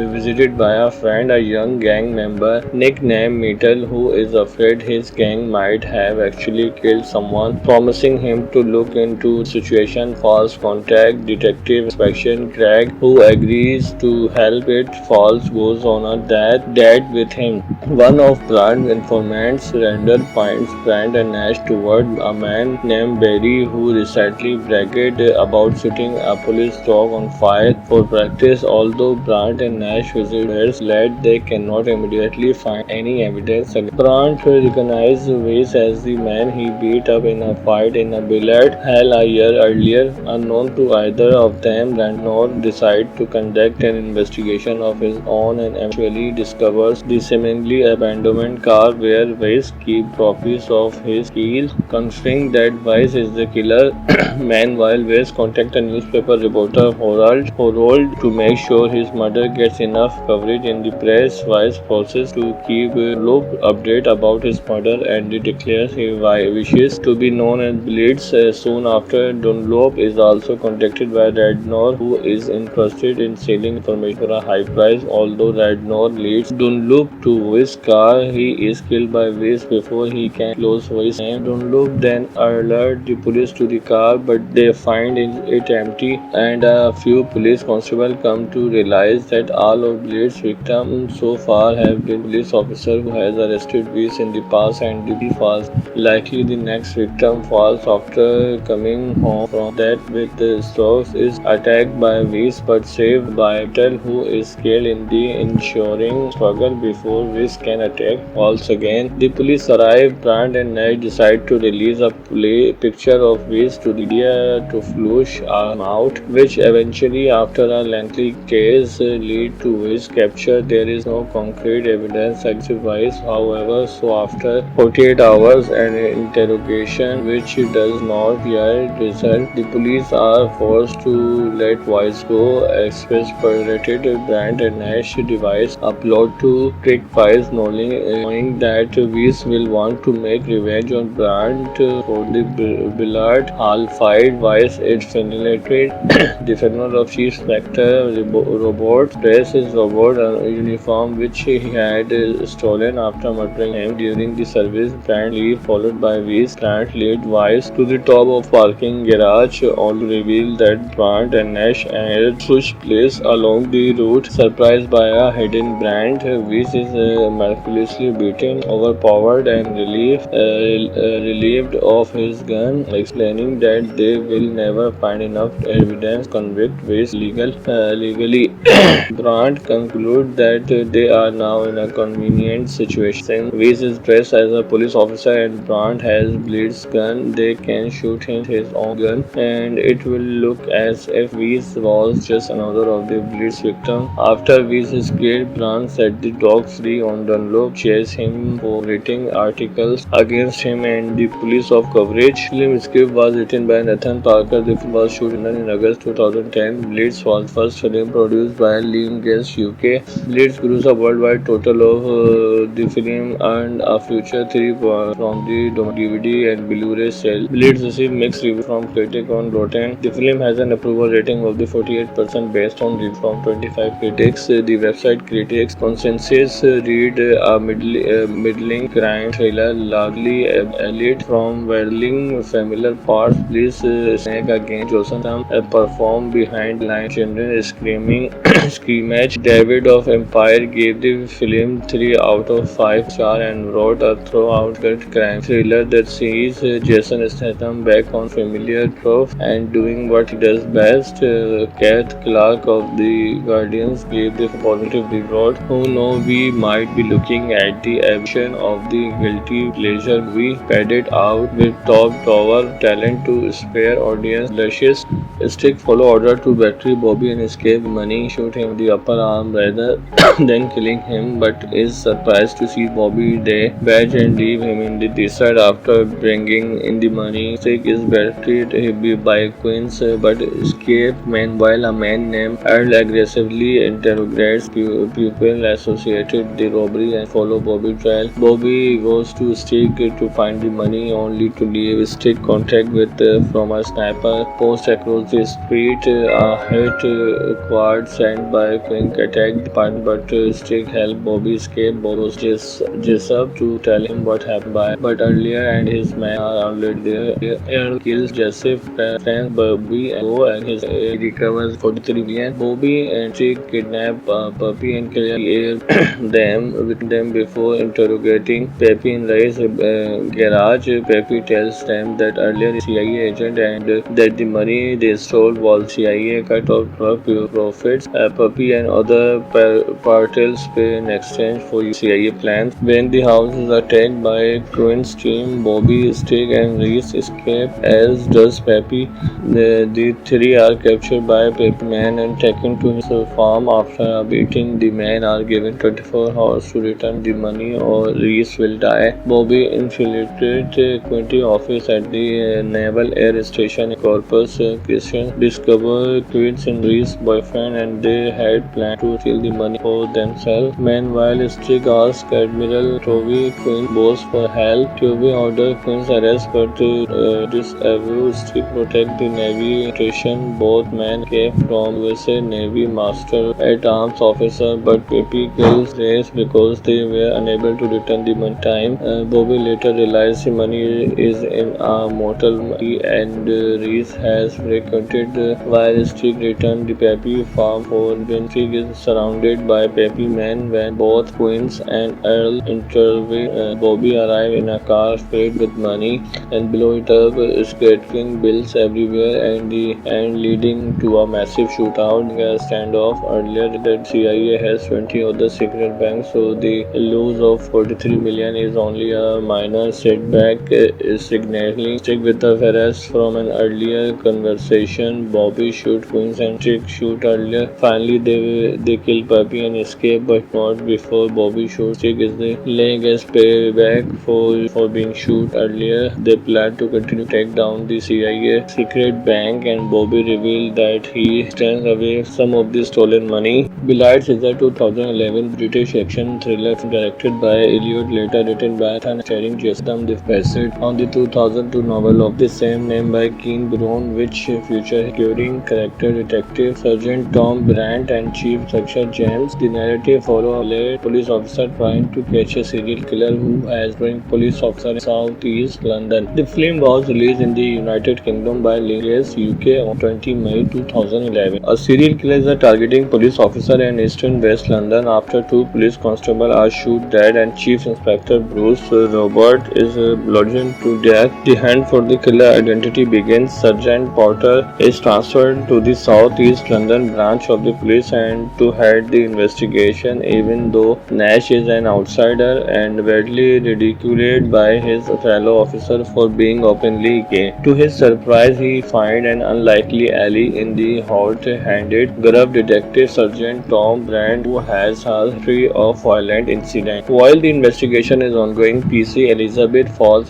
visited by a friend, a young gang member nicknamed Metal, who is afraid his gang might have actually killed someone, promising him to look into the situation. Falls contact Detective Inspection Craig, who agrees to help. It Falls goes on a date with him. One of Brand's informants, Randall, points Brand and Nash toward a man named Barry, who recently bragged about setting a police dog on fire for practice. Although Brandt and Nash visit where led, they cannot immediately find any evidence. Brandt recognizes Weiss as the man he beat up in a fight in a billiard hall a year earlier. Unknown to either of them, Randall decides to conduct an investigation of his own and eventually discovers the seemingly abandoned car where Weiss keeps trophies of his kills. Considering that Weiss is the killer, meanwhile Weiss contacts a newspaper reporter Harold to make sure his murder gets enough coverage in the press. Weiss forces to keep Dunlop update about his murder and declares he wishes to be known as Blitz. Soon after, Dunlop is also contacted by Radnor, who is interested in selling information for a high price. Although Radnor leads Dunlop to Weiss' car, he is killed by Weiss before he can close Weiss' name. Dunlop then alerts the police to the car, but they find it empty, and a few police constables come to realize that all of Blitz's victims so far have been police officers who has arrested Weiss in the past, and he falls. Likely the next victim falls after coming home from that with the strokes, is attacked by Weiss but saved by Metal, who is killed in the ensuing struggle before Weiss can attack all again. The police arrive. Brand and Nash decide to release a picture of Weiss to the media to flush him out, which eventually, after a lengthy case, lead to Weiss' capture. There is no concrete evidence against Weiss, however, so after 48 hours and interrogation, which does not yet result, the police are forced to let Weiss go. Exasperated, Brand and Nash devise a plot to trick Weiss, knowing that Weiss will want to make revenge on Brand for the Billard Hall fight. Weiss is fascinated. The funeral of Chief Inspector Robert dressed his robot uniform, which he had stolen after murdering him during the service. Brand leave, followed by Weiss. Brand lead Weiss to the top of parking garage, only to reveal that Brand and Nash had switched place along the route. Surprised by a hidden Brand, Weiss is miraculously beaten, overpowered, and relieved of his gun, explaining that they will never find enough evidence to convict Weiss legally. Brand concludes that they are now in a convenient situation. Since Weiss is dressed as a police officer and Brand has Bleed's gun, they can shoot him with his own gun, and it will look as if Weiss was just another of the Bleed's victims. After Weiss is cleared, Brand set the dog free on Dunlop, chased him for writing articles against him and the police of coverage. The film script was written by Nathan Parker. The film was shot in August 2010. Blitz was first film produced by Lionsgate UK. Blitz grossed a worldwide total of the film earned a future $3 from the DVD and Blu-ray sale. Blitz received mixed reviews from critics on Rotten. The film has an approval rating of the 48% based on reviews from 25 critics. The website critics consensus read a middling crime thriller, largely elite from whirling familiar parts. Please snake against Johnson performed behind line children screaming screamage. David of Empire gave the film 3 out of 5 stars and wrote a throughout crime thriller that sees Jason Statham back on familiar trope and doing what he does best. Kath Clark of The Guardians gave the positive reward. Who know we might be looking at the evolution of the guilty pleasure movie, padded out with top tower talent to spare audience blushes. Stick follow order to battery Bobby and escape money, shoot him in the upper arm rather than killing him, but is surprised to see Bobby badge and leave him in the desert after bringing in the money. Stick is battered by Queens but escape. Meanwhile, a man named Earl aggressively interrogates people associated with the robbery and follow Bobby trial. Bobby goes to Stick to find the money, only to leave Stick contact with from a sniper post across the street. A hit squad sent by Quink attacked the apartment, but Stick helped Bobby escape. Bobby was Jessup to tell him what happened but earlier and his men are already there. Earl kills Jessup, friends Bobby and his recovers 43 million. Bobby and Stick kidnap Puppy and kill them before interrogating Peppy in Ray's garage. Peppy tells them that earlier CIA agent and that the money they stole was CIA cut off drug profits. Puppy and other parties pay in exchange for CIA plans. When the house is attacked by Quinn's team, Bobby, Stick and Reese escape, as does Peppy. The three are captured by Peppy Man and taken to his farm. After beating, the men are given 24 hours to return the money or Reese will die. Bobby infiltrated Quinty office at the Naval Air Station in Corpus Christi, discover Quincy and Reese's boyfriend, and they had planned to steal the money for themselves. Meanwhile, Stick asks Admiral Toby Quinn's boss for help. Toby orders Quinn's arrest, but disavows Stick protect the Navy station. Both men came from USA Navy Master at Arms officer, but Peppy kills Reese because they were unable to return the money time. Bobby later realizes the money is in a motel and Reese has frequented while Stick returned the Peppy farm for when Stick is surrounded by Peppy men. When both Queens and Earl intervene, Bobby arrives in a car filled with money and blow it up, scattering bills everywhere and leading to a massive shootout. A standoff earlier that CIA has 20 other secret banks, so the loss of 43 million is only a minor setback, signaling stick with the Ferris from an earlier conversation. Bobby shoot Queens and Trick shoot earlier. Finally, they kill Puppy and escape, but not before Bobby shoots Trick. Is the laying as payback for being shoot earlier. They plan to continue to take down the CIA secret bank, and Bobby revealed that he stands away some of the stolen money. Billiards is a 2011 British action thriller directed by Elliot, later written by Nathan, starring Jason Bassett, on the 2002 novel of the same name by Keane Brown, which features recurring character Detective Sergeant Tom Brandt and Chief Inspector James. The narrative follows a police officer trying to catch a serial killer who has been police officer in Southeast London. The film was released in the United Kingdom by Linklater UK on 20 May 2011. A serial killer is targeting police officer in Eastern West London after two police constables are shot dead and Chief Inspector Bruce Robert is bludgeoned to death. The hunt for the killer identity begins. Sergeant Porter is transferred to the South East London branch of the police and to head the investigation, even though Nash is an outsider and badly ridiculed by his fellow officers for being openly gay. To his surprise, he finds an unlikely ally in the hot-handed gruff detective Sergeant Tom Brandt, who has a history of violent incidents. While the investigation is ongoing, PC Elizabeth falls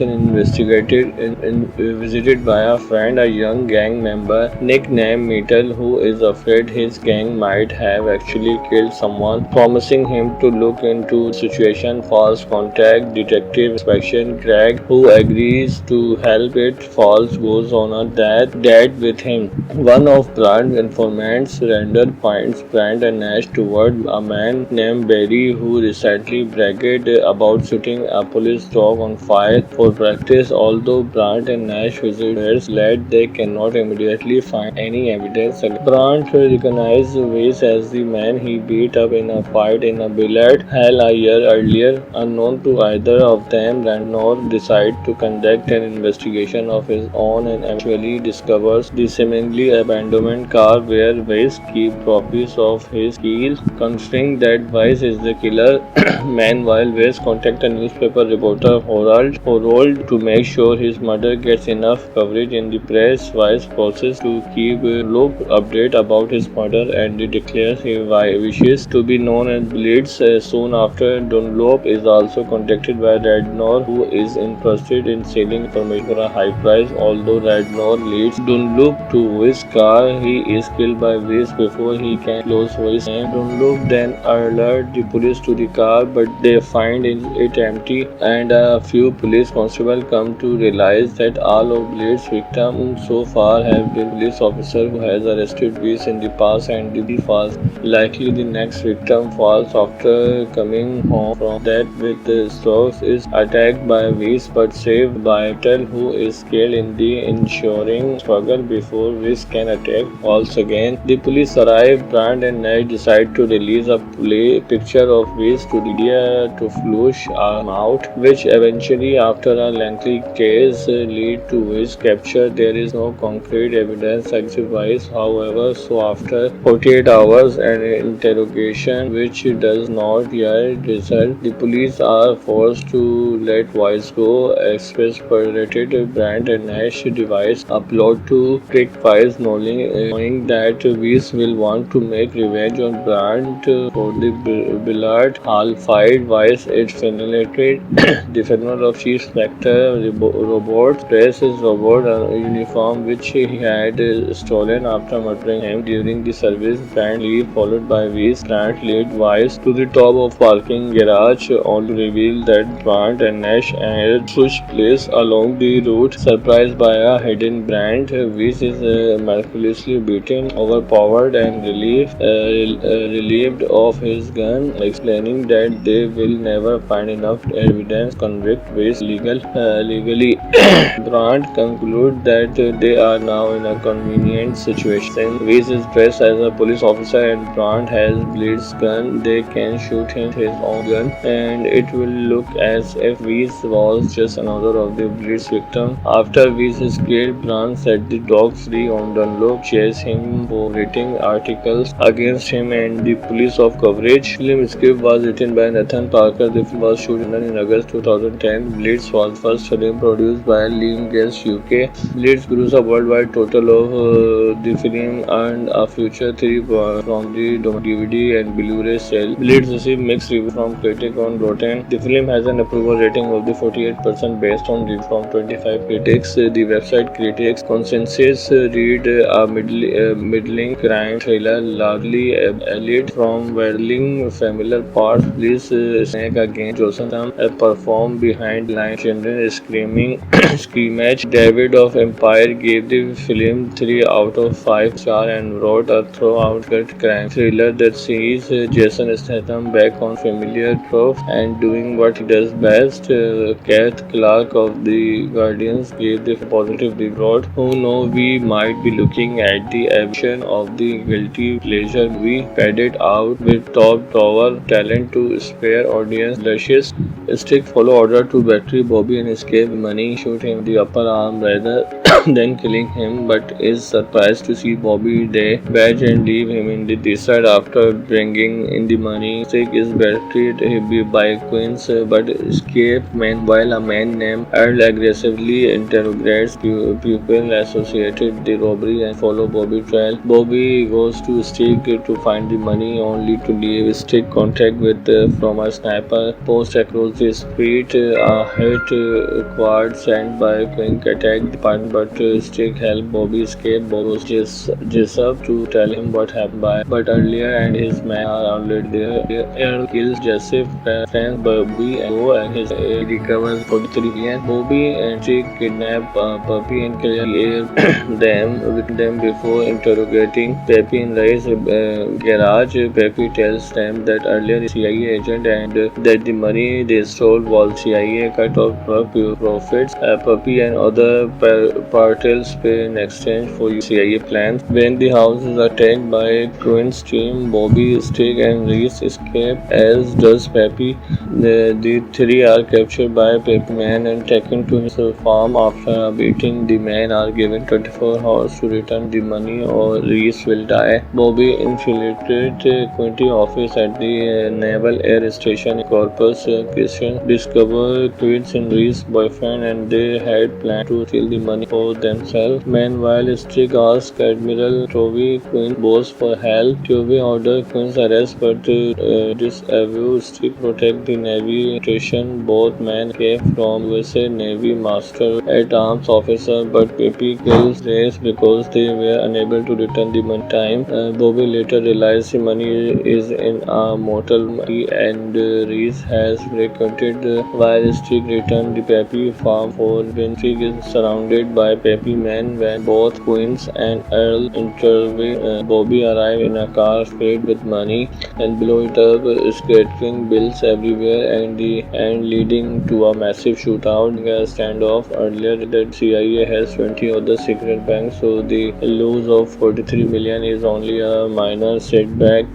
visited by a friend, a young gang member nicknamed Metal, who is afraid his gang might have actually killed someone, promising him to look into the situation. Falls contact Detective Inspection Craig, who agrees to help. It Falls goes on a date with him. One of Brandt's informants, Randall, points Brandt and Nash toward a man named Barry, who recently bragged about setting a police dog on fire for practice. Although Brandt and Nash visit where led, they cannot immediately find any evidence. Brandt recognizes Weiss as the man he beat up in a fight in a billiard hall a year earlier. Unknown to either of them, Randall decides to conduct an investigation of his own and eventually discovers the seemingly abandoned car where Weiss keeps copies of his keys. Considering that Weiss is the killer, meanwhile Weiss contacts a newspaper reporter Harold to make sure his murder gets enough coverage in the press. Weiss promises to keep Dunlop updated about his murder and declares he wishes to be known as Blitz. Soon after, Dunlop is also contacted by Radnor, who is interested in selling information for a high price. Although Radnor leads Dunlop to Weiss' car, he is killed by Weiss before he can close Weiss' name. Dunlop then alerts the police to the car, but they find it empty, and a few police constables come to realize that all of Blade's victims so far have been police officers who has arrested Weiss in the past, and the falls. Likely the next victim falls after coming home from that with the strokes is attacked by Weiss but saved by Tel, who is killed in the ensuing struggle before Weiss can attack falls again. The police arrive. Brandt and Nash decide to release a picture of Weiss to the media to flush him out, which eventually, after a lengthy case, lead to Weiss' capture. There is no concrete evidence against Weiss, however, so after 48 hours and interrogation, which does not yet result, the police are forced to let Weiss go. Exasperated, Brandt and Nash devise a plot to trick Weiss, knowing that Weiss will want to make revenge on Brandt for the billiard hall fight. Weiss is fascinated. The funeral of Chief Inspector Robert dresses Robert a uniform which he had stolen after murdering him during the service. Brandt leaves, followed by Weiss. Brandt leads Weiss to the top of parking garage, only to reveal that Brandt and Nash had switched place along the route. Surprised by a hidden Brandt, Weiss is miraculously beaten, overpowered, and relieved of his gun, explaining that they will never find enough evidence to convict Weiss legally. Brandt concludes that they are now in a convenient situation. Weiss is dressed as a police officer and Brandt has Blade's gun. They can shoot him with his own gun, and it will look as if Weiss was just another of the Blade's victims. After Weiss is killed, Brandt set the dog free on Dunlop, chased him for writing articles against him and the police of coverage. Film script was written by Nathan Parker Parker. The film was shot in August 2010. Blitz was the first film produced by Lionsgate UK. Blitz grossed a worldwide total of the film earned a future 3 from the DVD and Blu-ray sale. Blitz received mixed reviews from critics on Rotten. The film has an approval rating of the 48% based on reviews from 25 critics. The website Critics Consensus read a middling crime thriller, largely elite from whirling familiar parts. Please snake against Johnson performed behind line children screaming screamage. David of Empire gave the film 3 out of 5 stars and wrote a throughout gut crime thriller that sees Jason Statham back on familiar tropes and doing what he does best. Kath Clark of The Guardians gave the positive reward. Who know we might be looking at the evolution of the guilty pleasure movie, padded out with top drawer talent to spare audience luscious. Stick follow order to battery Bobby and escape money, shoot him in the upper arm rather than killing him, but is surprised to see Bobby badge and leave him in the desert after bringing in the money. Stick is betrayed by Queens but escape. Meanwhile, a man named Earl aggressively interrogates pupil associated with the robbery and follow Bobby trial. Bobby goes to Stick to find the money only to leave Stick contact with from a sniper post across the street. A hit squad sent by Queen attack the partner but Stick help Bobby escape. Bobby was Jessup to tell him what happened but earlier and his men are already there. Earl kills Jessup, friends Bobby and go and his recovers 43 million. Bobby and Stick kidnap Puppy and clear them before interrogating Peppy in Ray's garage. Peppy tells them that earlier CIA agent and that the money they stole was CIA cut off profits. Puppy and other partels pay in exchange for CIA plans. When the house is attacked by Quinn's team, Bobby, Stick and Reese escape, as does Peppy. The three are captured by Peppy Man and taken to his farm. After beating, the men are given 24 hours to return the money or Reese will die. Bobby infiltrated Quinty office at the Naval Air Station in Corpus Christi, discover Quincy and Reese's boyfriend and they had planned to steal the money for themselves. Meanwhile, Stick asks Admiral Tovey Quinn's boss for help. Tovey orders Quinn's arrest but disavows Stick protect the Navy station. Both men came from USA Navy Master at Arms officer but Peppy kills Reese because they were unable to return the money time. Bobby later realizes the money is in a motel and Reese has frequented while Stick returned the Peppy farm for when Stick is surrounded by Peppy men. When both Queens and Earl intervene, Bobby arrives in a car filled with money and blow it up, scattering bills everywhere and leading to a massive shootout. A standoff earlier that CIA has 20 other secret banks, so the loss of 43 million is only a minor setback.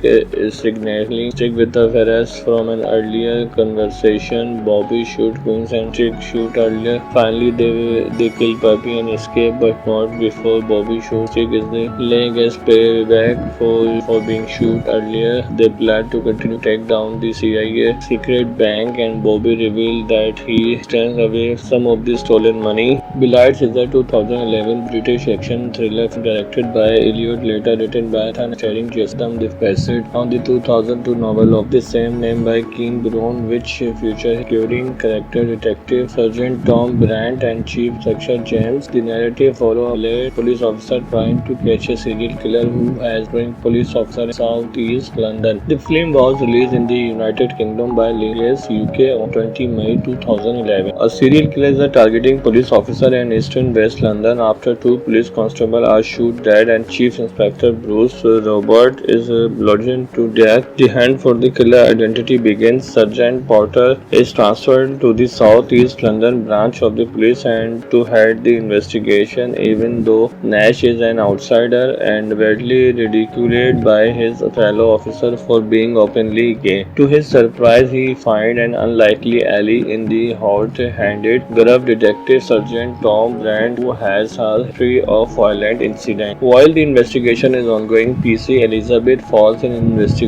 Signaling Stick with the Ferris from an earlier conversation. Bobby shoot Queens and Stick shoot earlier. Finally, they kill Puppy and escape, but not before Bobby shoots Stick. Is the laying as payback for being shoot earlier. They plan to continue to take down the CIA secret bank, and Bobby revealed that he stands away some of the stolen money. Blight is a 2011 British action thriller directed by Elliot, later written by Nathan, starring Jason Basset, on the 2002 novel of the same name by Keane Brown, which features recurring character Detective Sergeant Tom Brandt and Chief Inspector James. The narrative follows a late police officer trying to catch a serial killer who has been police officer in southeast London. The film was released in the United Kingdom by Lions UK on 20 May 2011. A serial killer is targeting police officer in eastern West London after two police constables are shot dead and Chief Inspector Bruce Robert is bludgeoned to death. The hunt for the killer identity begins. Sergeant Porter is transferred to the South East London branch of the police and to head the investigation, even though Nash is an outsider and badly ridiculed by his fellow officers for being openly gay. To his surprise, he finds an unlikely ally in the hot-handed gruff detective Sergeant man Tom Brand, who has a history of violent incidents. While the investigation is ongoing, PC Elizabeth Falls is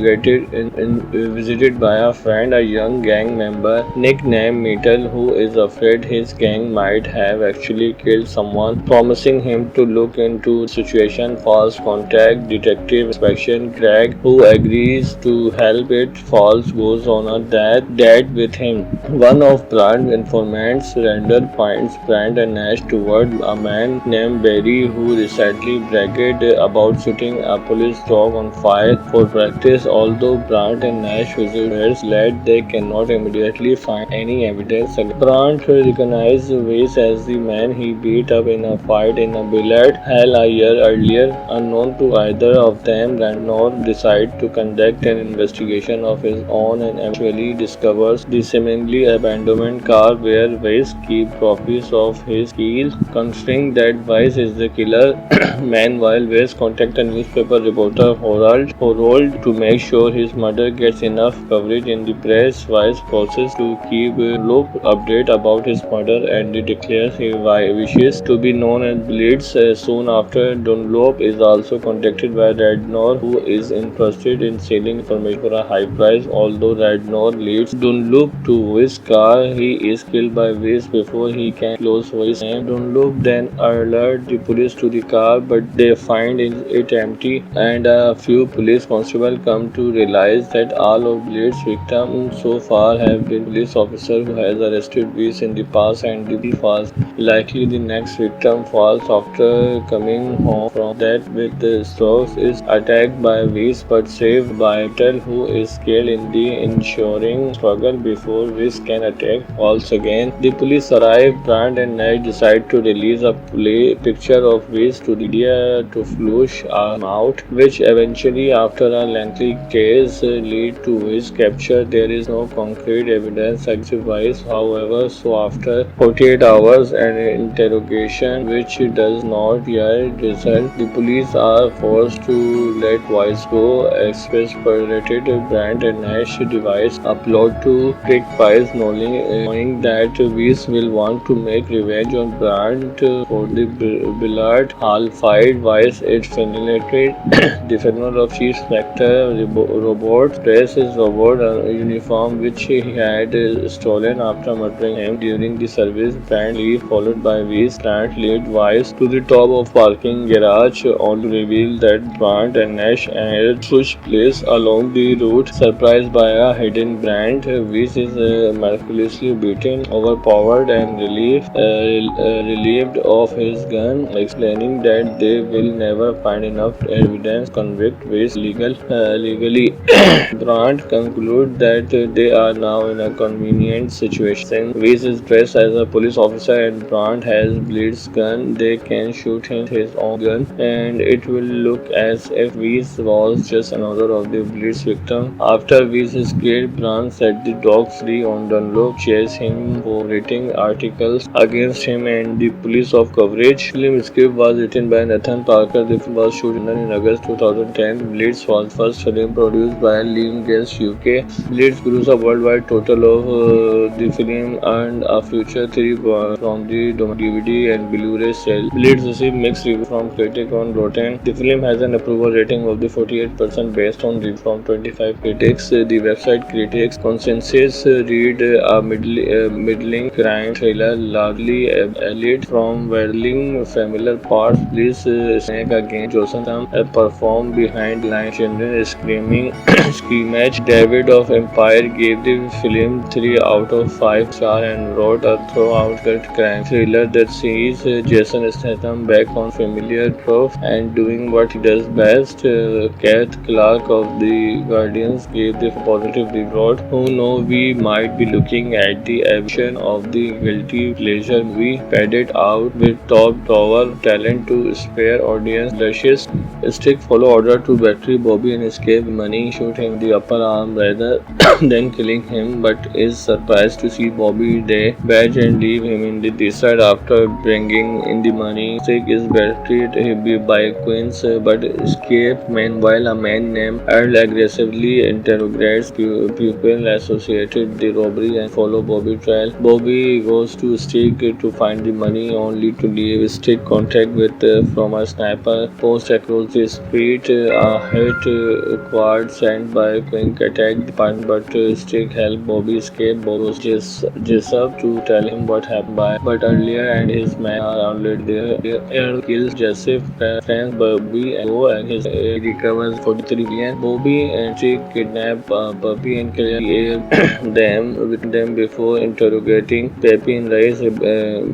visited by a friend, a young gang member nicknamed Metal, who is afraid his gang might have actually killed someone, promising him to look into the situation. Falls contact Detective Inspection Craig, who agrees to help. It Falls goes on a date with him. One of Brand's informants, Randall, points Brand and Nash toward a man named Barry, who recently bragged about setting a police dog on fire for practice. Although Brand and Nash visit where led, they cannot immediately find any evidence. Brand recognizes Weiss as the man he beat up in a fight in a billiard hall a year earlier. Unknown to either of them, Randall decides to conduct an investigation of his own and eventually discovers the seemingly abandoned car where Weiss keeps trophies of his kills. Considering that Weiss is the killer, meanwhile Weiss contacts a newspaper reporter Harold to make sure his murder gets enough coverage in the press. Weiss promises to keep Dunlop updated about his murder and declares he wishes to be known as Blitz. Soon after, Dunlop is also contacted by Radnor, who is interested in selling information for a high price. Although Radnor leads Dunlop to Weiss' car, he is killed by Weiss before he can close Weiss' name. Dunlop then alerts the police to the car, but they find it empty, and a few police constables come to realize that all of Blade's victims so far have been police officers who has arrested Weiss in the past, and the Falls likely the next victim. Falls, after coming home from that with the strokes, is attacked by Weiss but saved by Metal, who is killed in the ensuing struggle before Weiss can attack Falls again. The police arrive. Brand and Nash decide to release a picture of Weiss to the media to flush him out, which eventually, after a lengthy case, lead to Weiss' capture. There is no concrete evidence against Weiss, however, so after 48 hours and interrogation, which does not yet result, the police are forced to let Weiss go. Exasperated, Brand and Nash devise a plot to trick Weiss, knowing that Weiss will want to make revenge on Brand for the billiard hall fight. Weiss is fascinated. The funeral of Chief Inspector Robert dressed his robot uniform, which he had stolen after murdering him during the service. Brand leaves, followed by Weiss. Brand leads Weiss to the top of parking garage, only to reveal that Brand and Nash had switched place along the route. Surprised by a hidden Brand, Weiss is miraculously beaten, overpowered, and relieved of his gun, explaining that they will never find enough evidence to convict Weiss legally. Brand concludes that they are now in a convenient situation. Weiss is dressed as a police officer and Brand has Blade's gun. They can shoot him with his own gun, and it will look as if Weiss was just another of the Blade's victims. After Weiss is killed, Brand set the dog free on Dunlop, chased him for writing articles against him and the police of coverage. Film script was written by Nathan Parker. The film was shot in August 2010. Blitz was first film produced by Lionsgate UK. Blitz grossed a worldwide total of the film earned a future $3 from the DVD and Blu-ray sale. Blitz received mixed reviews from critics on Rotten. The film has an approval rating of the 48% based on reviews from 25 critics. The website Critics Consensus read a middling crime thriller, largely elite from whirling familiar parts. Please Snake again. Johnson performed behind line children screaming screamage. David of Empire gave the film 3 out of 5 stars and wrote a throughout crime thriller that sees Jason Statham back on familiar trope and doing what he does best. Kath Clark of The Guardians gave the positive reward. Who know we might be looking at the evolution of the guilty pleasure movie, padded out with top drawer talent to spare audience blushes. Strict follow order to Battery Bobby and Escape Money should shoot him in the upper arm rather than killing him, but is surprised to see Bobby they badge and leave him in the desert after bringing in the money. Stick is betrayed by Queens but escaped. Meanwhile, a man named Earl aggressively interrogates people associated with the robbery and follow Bobby trail. Bobby goes to Stick to find the money only to leave Stick contact with from a sniper post across the street. A hit squad sent by Quink attacked the partner but Stick helped Bobby escape. Bobby was Jessup to tell him what happened but earlier and his men are already there. Earl kills Jessup, friends Bobby and go and his recovers 43 million. Bobby and Stick kidnap Puppy and kill them before interrogating Peppy in Ray's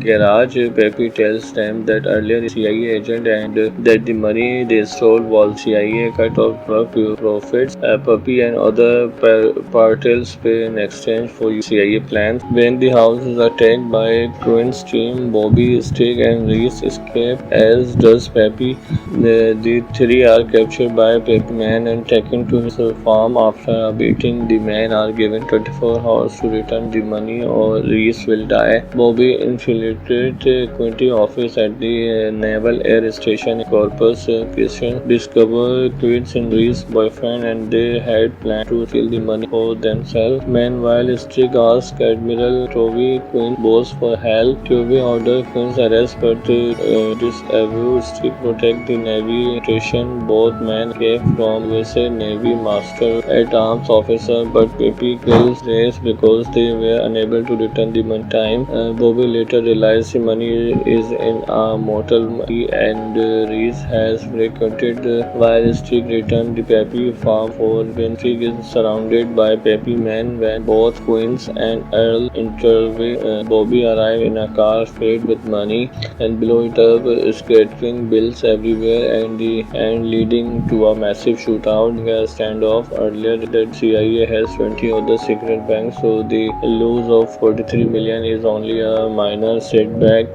garage. Peppy tells them that earlier the CIA agent and that the money they stole was CIA cut off profits. Puppy and other partels pay in exchange for CIA plans. When the house is attacked by Quinn's team, Bobby, Stick and Reese escape, as does Peppy. The three are captured by Peppy Man and taken to his farm. After a beating, the men are given 24 hours to return the money or Reese will die. Bobby infiltrated Quinty office at the Naval Air Station in Corpus Christi, discover Quincy and Reese's boyfriend and they had planned to steal the money for themselves. Meanwhile, Stick asks Admiral Toby Quinn boss for help. Toby orders Quinn's arrest but disavows Stick protect the Navy station. Both men came from USA Navy Master at Arms officer but Peppy kills Reese because they were unable to return the money time. Bobby later realizes the money is in a motel and Reese has frequented while Stick returned the Peppy farm for when Stick is surrounded by Peppy men. When both Queens and Earl intervene, Bobby arrives in a car filled with money and blow it up, scattering bills everywhere and leading to a massive shootout. A standoff earlier that CIA has 20 other secret banks, so the loss of 43 million is only a minor setback.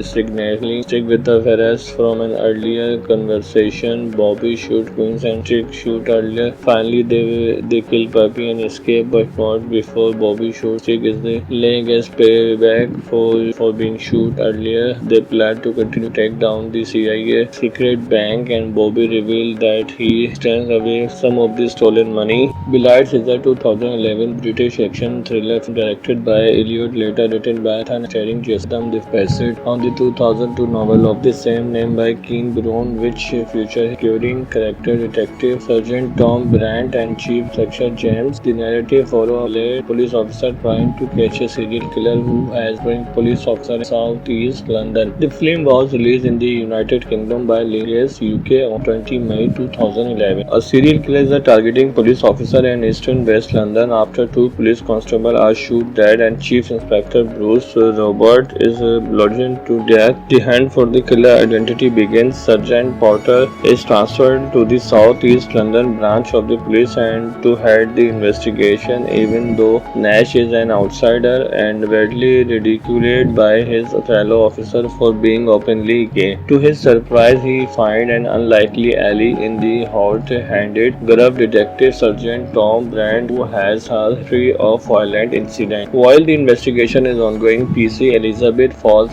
Signaling Stick with the arrest from an earlier conversation. Bobby shoot Queens and Stick shoot earlier. Finally, they kill Puppy and escape, but not before Bobby shoots Stick. Is the laying as payback for being shoot earlier. They plan to continue to take down the CIA secret bank, and Bobby revealed that he stands away some of the stolen money. Belides is a 2011 British action thriller directed by Elliot, later written by Nathan, starring Jason the Facet, on the 2002 novel of the same name by Keane Brown, which features recurring character Detective Sergeant Tom Brandt and Chief Inspector James. The narrative follows a police officer trying to catch a serial killer who has been police officer in Southeast London. The film was released in the United Kingdom by Lineage UK on 20 May 2011. A serial killer is targeting police officer in Eastern West London after two police constables are shot dead and Chief Inspector Bruce Robert is bludgeoned to death. The hunt for the killer identity begins. Sergeant Porter is transferred to the South East London branch of the police and to head the investigation, even though Nash is an outsider and badly ridiculed by his fellow officer for being openly gay. To his surprise, he finds an unlikely ally in the hot-handed, gruff detective Sergeant Tom Brandt, who has a history of violent incidents. While the investigation is ongoing, PC Elizabeth falls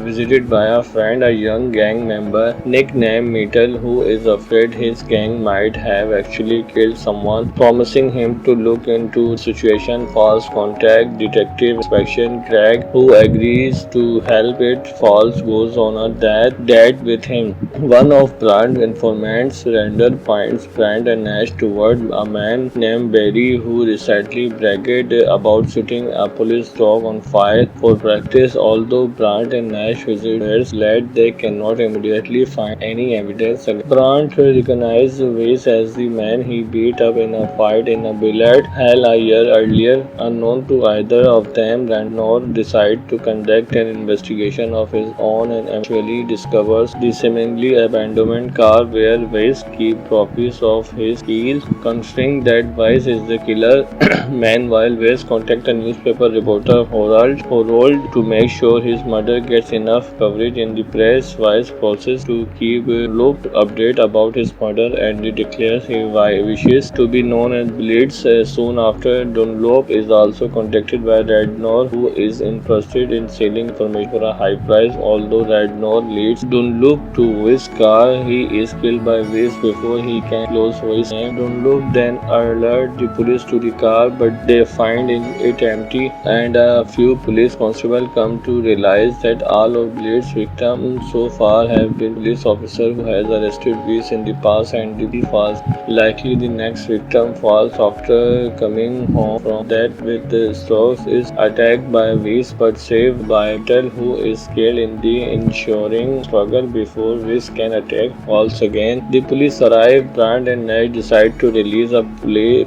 visited by a friend, a young gang member, Nick named Metal, who is afraid his gang might have actually killed someone, promising him to look into the situation. Falls contact Detective Inspection Craig, who agrees to help. It Falls goes on a date with him. One of Brandt's informants, Randall, points Brandt and Nash toward a man named Barry, who recently bragged about setting a police dog on fire for practice. Although Brandt and Nash visitors glad they cannot immediately find any evidence. Brandt recognizes Weiss as the man he beat up in a fight in a billiard hall a year earlier. Unknown to either of them, Randall decides to conduct an investigation of his own and eventually discovers the seemingly abandoned car where Weiss keeps copies of his his heels, considering that Weiss is the killer. Meanwhile, Weiss contacts a newspaper reporter Horold to make sure his murder gets enough coverage in the press. Weiss promises to keep Dunlop updated about his murder and declares he wishes to be known as Blitz. Soon after, Dunlop is also contacted by Radnor, who is interested in selling information for a high price. Although Radnor leads Dunlop to Weiss' car, he is killed by Weiss before he can close Weiss' name. Dunlop then alerts the police to the car, but they find it empty, and a few police constables come to realize that all of Blade's victims so far have been police officers who has arrested Weiss in the past, and the was likely the next victim. Falls after coming home from that with the strokes is attacked by Weiss but saved by Mittel, who is killed in the ensuing struggle before Weiss can attack Falls again. The police arrive. Brand and Nash decide to release a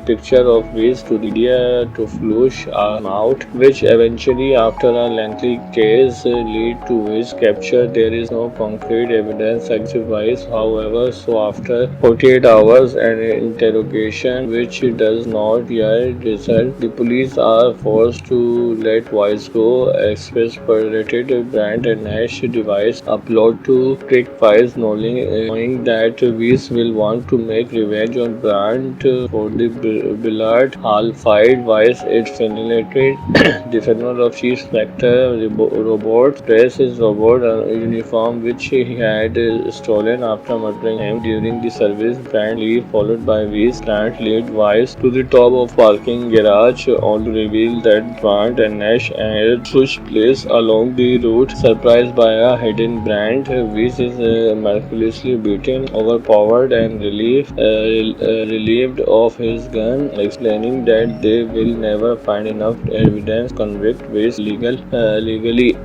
picture of Weiss to the media to flush him out, which eventually, after a lengthy case, lead to Weiss' capture. There is no concrete evidence against Weiss, however, so after 48 hours and interrogation, which does not yet result, the police are forced to let Weiss go. Exasperated, Brand and Nash devise a plot to trick Weiss, knowing that Weiss will want to make revenge on Brand for the Billard Hall fight. Weiss is fascinated. The funeral of Chief Inspector Robert dressed his robot uniform, which he had stolen after murdering him during the service. Brand leaves, followed by Weiss. Brand leads Weiss to the top of parking garage, only to reveal that Brand and Nash had switched place along the route. Surprised by a hidden Brand, Weiss is miraculously beaten, overpowered, and relieved of his gun, explaining that they will never find enough evidence to convict Weiss legally.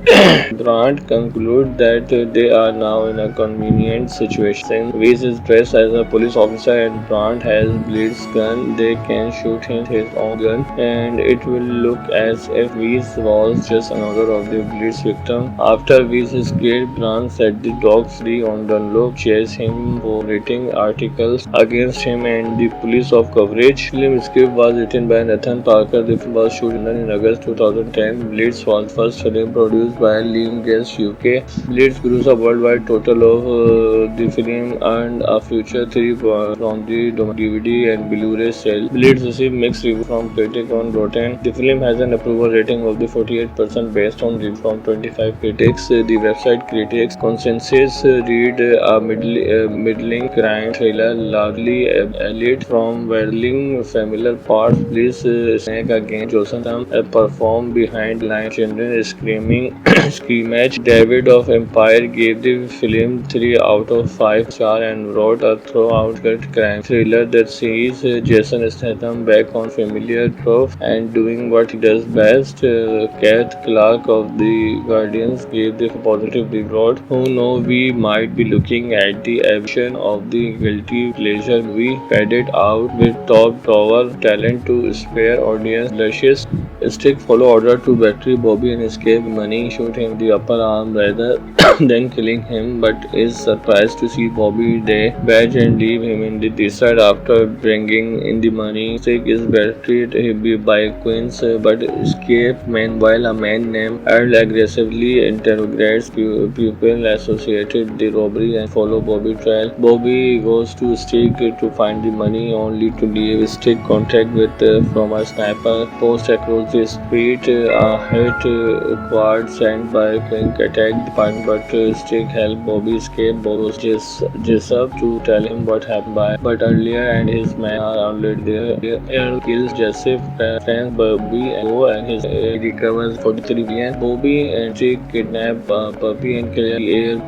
Brand concludes that they are now in a convenient situation. Weiss is dressed as a police officer and Brand has Blitz gun. They can shoot him with his own gun, and it will look as if Weiss was just another of the Blitz victims. After Weiss is killed, Brand set the dogs free on Dunlop, chased him for writing articles against him and the police of coverage. The film script was written by Nathan Parker. The film was shot in August 2010. Blitz was the first film produced by Lionsgate UK. Blitz grossed a worldwide total of the film earned a future 3 from the DVD and Blu-ray sale. Blitz received mixed reviews from critics on Rotten. The film has an approval rating of the 48% based on reviews from 25 critics. The website critics consensus read a middling crime thriller, largely elite from whirling familiar parts. Please snake again. Johnson performed behind line. Children screaming screamage. David of Empire gave the film 3 out of 5 stars and wrote a throughout crime thriller that sees Jason Statham back on familiar trope and doing what he does best. Kath Clark of The Guardians gave the positive reward. Who know we might be looking at the evolution of the guilty pleasure movie padded out with top drawer talent to spare audience blushes. Stick follow order to battery Bobby and escape money, shoot him the upper arm rather than killing him, but is surprised to see Bobby Day badge and leave him in the desert after bringing in the money. Stick is battered by Queens but escape. Meanwhile, a man named Earl aggressively interrogates people associated with the robbery and follow Bobby trail. Bobby goes to Stick to find the money, only to leave Stick contact with from a sniper post across the street. A hit squad sent by Quink attacked the park, but Stick helped Bobby escape. Bobby was Jessup to tell him what happened but earlier, and his men are already there. Earl kills Jessup, friends Bobby and his recovers 43 million. Bobby and Stick kidnap Puppy and kill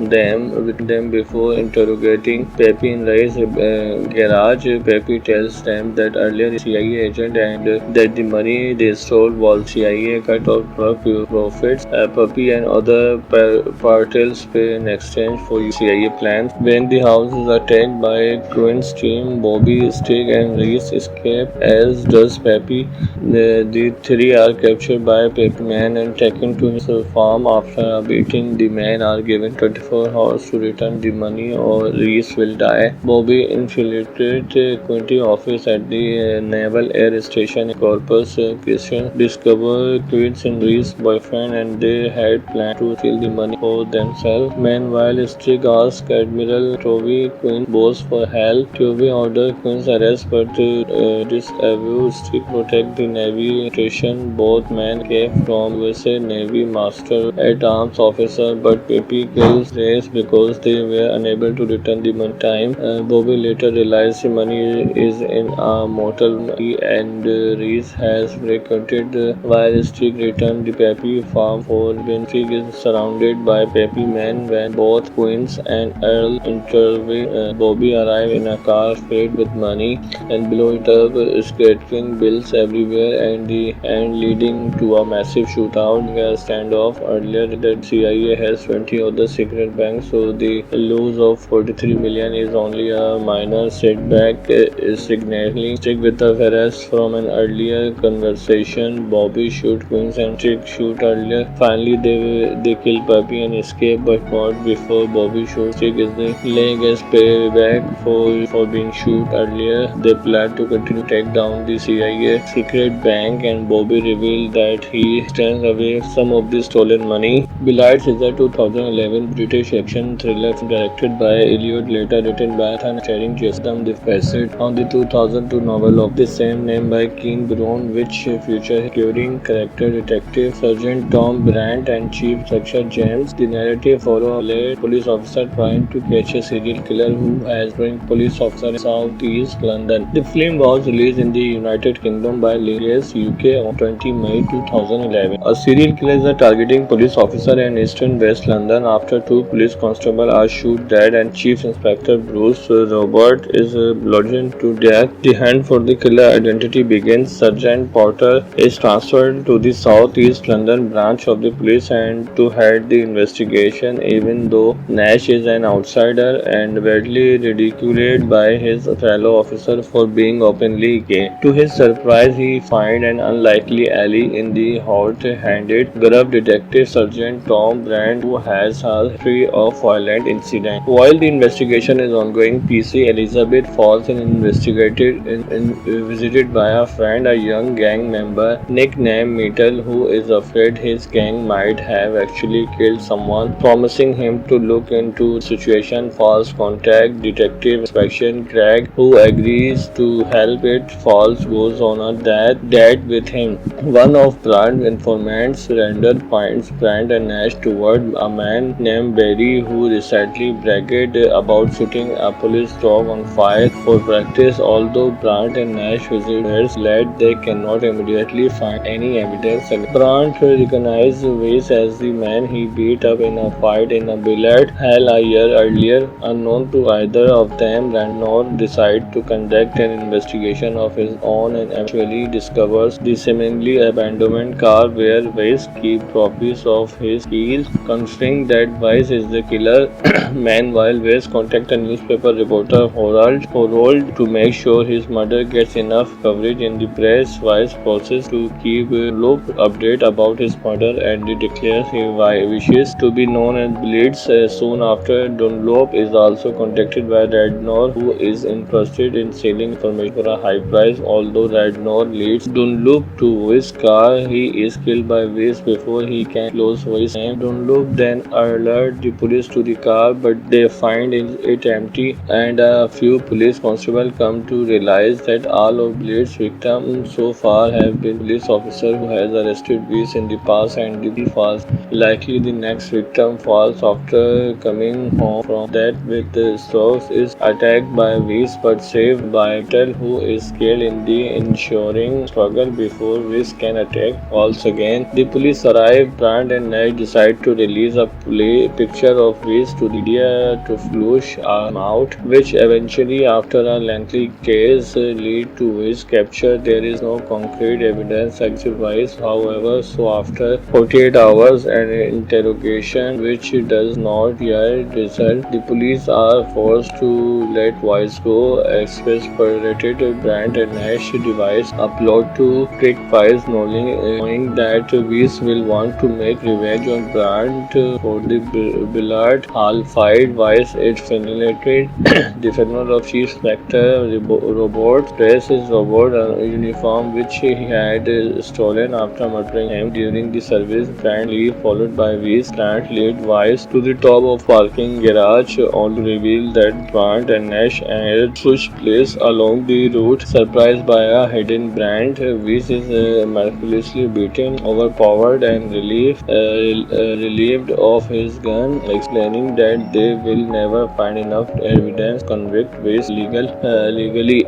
them before interrogating Peppy in Ray's garage. Peppy tells them that earlier CIA agent and that the money they stole was CIA cut off profits. Puppy and other parties pay in exchange for CIA plans. When the house is attacked by Quinn's team, Bobby, Stick and Reese escape, as does Peppy. The three are captured by Peppy Man and taken to his farm. After beating, the men are given 24 hours to return the money or Reese will die. Bobby infiltrates infiltrate Quinty office at the Naval Air Station in Corpus Christi, discover Quint's boyfriend, and they had planned to steal the money for themselves. Meanwhile, Stig asks Admiral Tovey Quint's boss for help. Tovey orders Quint's arrest, but disavows Stig protect the Navy station. Both men came from USA Navy Master at Arms officer, but Pepe kills Reese because they were unable to return the money time. Bobby later realizes the money is in a motel and Reese has frequented while Stig returned the Pepe farm for when Stig is surrounded by Pepe men when both Quince and Earl intervene. Bobby arrive in a car filled with money and blow it up, scattering bills everywhere and leading to a massive shootout. A standoff earlier that CIA has 20 other secret banks, so the loss of 43 million is only a minor setback. Signaling Stig with a Ferris from an earlier conversation. Bobby shoot Quince and Stig shoot earlier. Finally, they kill Pepe and escape, but not before Bobby shoots Stig is the laying as payback for being shoot earlier. They plan to continue to take down the CIA secret bank, and Bobby revealed that he stands away some of the stolen money. Billiards is a 2011 British action thriller directed by Elliot, later written by Nathan, starring Jason Bassett, on the 2002 novel of the same name by Keane Brown, which features recurring character Detective Sergeant Tom Brandt and Chief Inspector James. The narrative follows a police officer trying to catch a serial killer who has been police officer in Southeast London. The film was released in the United Kingdom by Lineage UK on 20 May 2011. A serial killer is targeting police officer in Eastern West London after two police constables are shot dead and Chief Inspector Bruce Robert is bludgeoned to death. The hunt for the killer identity begins. Sergeant Porter is transferred to the South East London branch of the police and to head the investigation, even though Nash is an outsider and badly ridiculed by his fellow officer for being openly gay. To his surprise, he finds an unlikely ally in the hot-handed gruff detective Sergeant Tom Brandt, who has a history of violent incidents. While the investigation is ongoing, PC Elizabeth falls visited by a friend, a young gang member nicknamed Metal, who is afraid his gang might have actually killed someone, promising him to look into the situation. Falls contact Detective Inspection Craig, who agrees to help. It Falls goes on a date with him. One of Brandt's informants, Randall, points Brandt and Nash toward a man named Barry, who recently bragged about setting a police dog on fire for practice. Although Brandt and Nash visitors led, they cannot immediately find any evidence. Brandt recognizes Weiss as the man he beat up in a fight in a billiard hall a year earlier. Unknown to either of them, Randall decides to conduct an investigation of his own and eventually discovers the seemingly abandoned car where Weiss keeps copies of his keys. Considering that Weiss is the killer, meanwhile Weiss contacts a newspaper reporter Harold to make sure his murder gets enough coverage in the press. Weiss promises to keep Dunlop updated about his murder and declares he wishes to be known as Blitz. Soon after, Dunlop is also contacted by Radnor, who is interested in selling information for a high price. Although Radnor leads Dunlop to Weiss' car, he is killed by Weiss before he can close Weiss' name. Dunlop then alerts the police to the car, but they find it empty, and a few police constables come to realize that all of Blade's victims so far have been police officers who has arrested Weiss in the past, and the falls. Likely the next victim falls after coming home from that with the strokes, is attacked by Weiss but saved by Metal, who is killed in the ensuing struggle before Weiss can attack Falls again. The police arrive. Brandt and Nash decide to release a picture of Weiss to the media to flush him out, which eventually, after a lengthy case, lead to Weiss' capture. There is no concrete evidence against Weiss, however, so after 48 hours and interrogation, which does not yet result, the police are forced to let Weiss go. Exasperated, Brandt and Nash devise a plot to trick Weiss, knowing that Weiss will want to make revenge revenge on Brandt for the Billard Hall fight. Vice it fascinated the phenomenon of Chief Inspector Robot dressed his robot uniform which he had stolen after murdering him during the service. Brandt leave followed by Weiss. Brandt led Weiss to the top of parking garage only to reveal that Brandt and Nash had switched place along the route. Surprised by a hidden Brandt, Weiss is miraculously beaten, overpowered, and relieved of his gun, explaining that they will never find enough evidence to convict Weiss legally.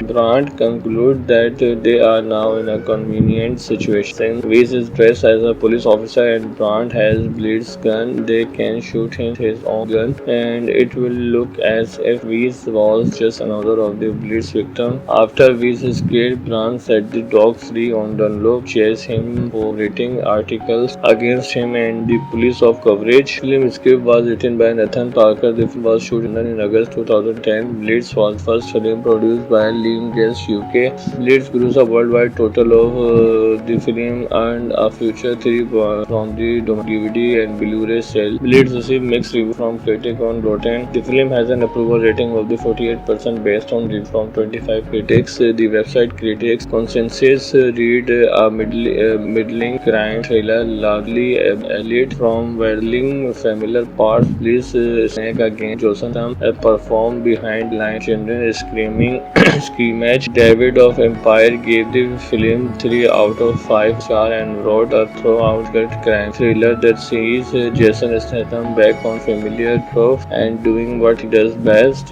Brandt concludes that they are now in a convenient situation. Since Weiss is dressed as a police officer and Brandt has Bleed's gun, they can shoot him with his own gun, and it will look as if Weiss was just another of the Bleed's victims. After Weiss is killed, Brandt set the dog free on Dunlop, chased him for writing articles against him and the police of coverage. The film script was written by Nathan Parker. The film was shot in August 2010. Bleeds was first film produced by Lionsgate UK. Bleeds grossed a worldwide total of the film earned a future 3 from the DVD and Blu-ray sale. Bleeds received mixed reviews from critics on Rotten. The film has an approval rating of the 48% based on reviews from 25 critics. The website critics consensus read a middling crime thriller, largely elite from whirling familiar parts. Please snake against Johnson performed behind line children screaming screamage. David of Empire gave the film 3 out of 5 stars and wrote a throughout crime thriller that sees Jason Statham back on familiar tropes and doing what he does best.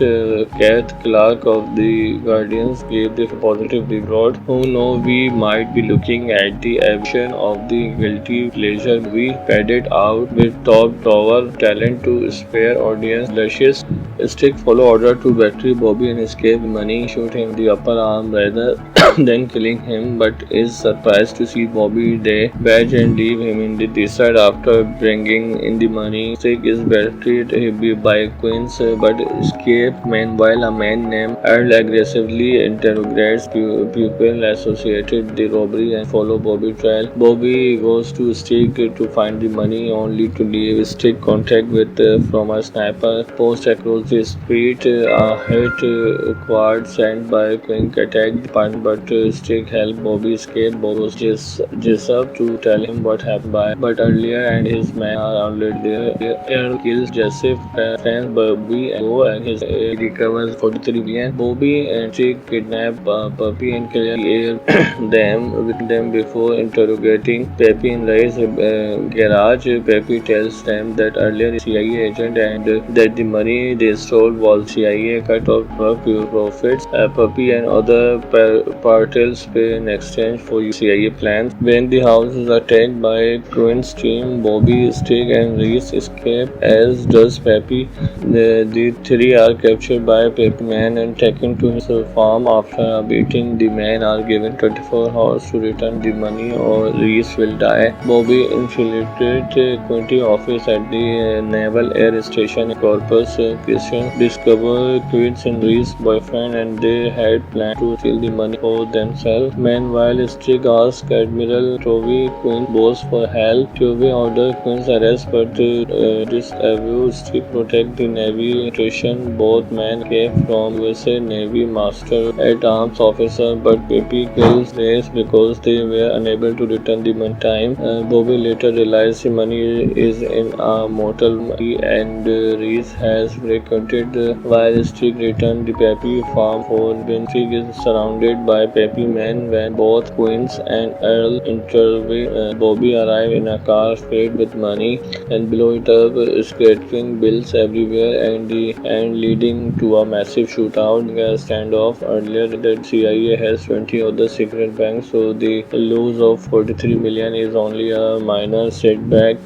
Kath Clark of The Guardians gave the positive review. Who know we might be looking at the evolution of the guilty pleasure movie padded out with top drawer talent to spare audience luscious stick follow order to battery Bobby and escape money, shoot him the upper arm rather than killing him, but is surprised to see Bobby Day badge and leave him in the desert after bringing in the money. Stick is battered by Queens but escape. Meanwhile, a man named Earl aggressively interrogates people associated with the robbery and follow Bobby trial. Bobby goes to Stick to find the money only to leave Stick contact with from a sniper post across the street. A hit squad sent by Quink attacked the partner but Stick helped Bobby escape. Bobby was Jessup to tell him what happened but earlier and his men are already there. Earl kills Jessup, friends Bobby and go and his recovers 43 million. Bobby and Stick kidnap Puppy and kill them before interrogating Peppy in Ray's garage. Peppy tells them that earlier CIA agent and that the money they stole was CIA cut off profits. Puppy and other parties pay in exchange for CIA plans. When the house is attacked by Quinn's team, Bobby, Stick and Reese escape, as does Peppy. The three are captured by Peppy Man and taken to his farm. After beating, the men are given 24 hours to return the money or Reese will die. Bobby infiltrated Quinty office at the Naval Air Station in Corpus Christi, discovered Quincy and Reese's boyfriend and they had planned to steal the money for themselves. Meanwhile, Stick asks Admiral Tovey Quinn boss for help. Tovey orders Quinn's arrest but disavows Stick protect the Navy station. Both men came from USA Navy Master at Arms officer but Peppy kills Reese because they were unable to return the money time. Bobby later realizes the money is in a motel and Reese has frequented while Stick returned the Peppy farm for when Stick is surrounded by Peppy men. When both Queens and Earl intervene, Bobby arrives in a car filled with money and blow it up, scattering bills everywhere and leading to a massive shootout. Standoff earlier that CIA has 20 other secret banks, so the loss of 43 million is only a minor setback.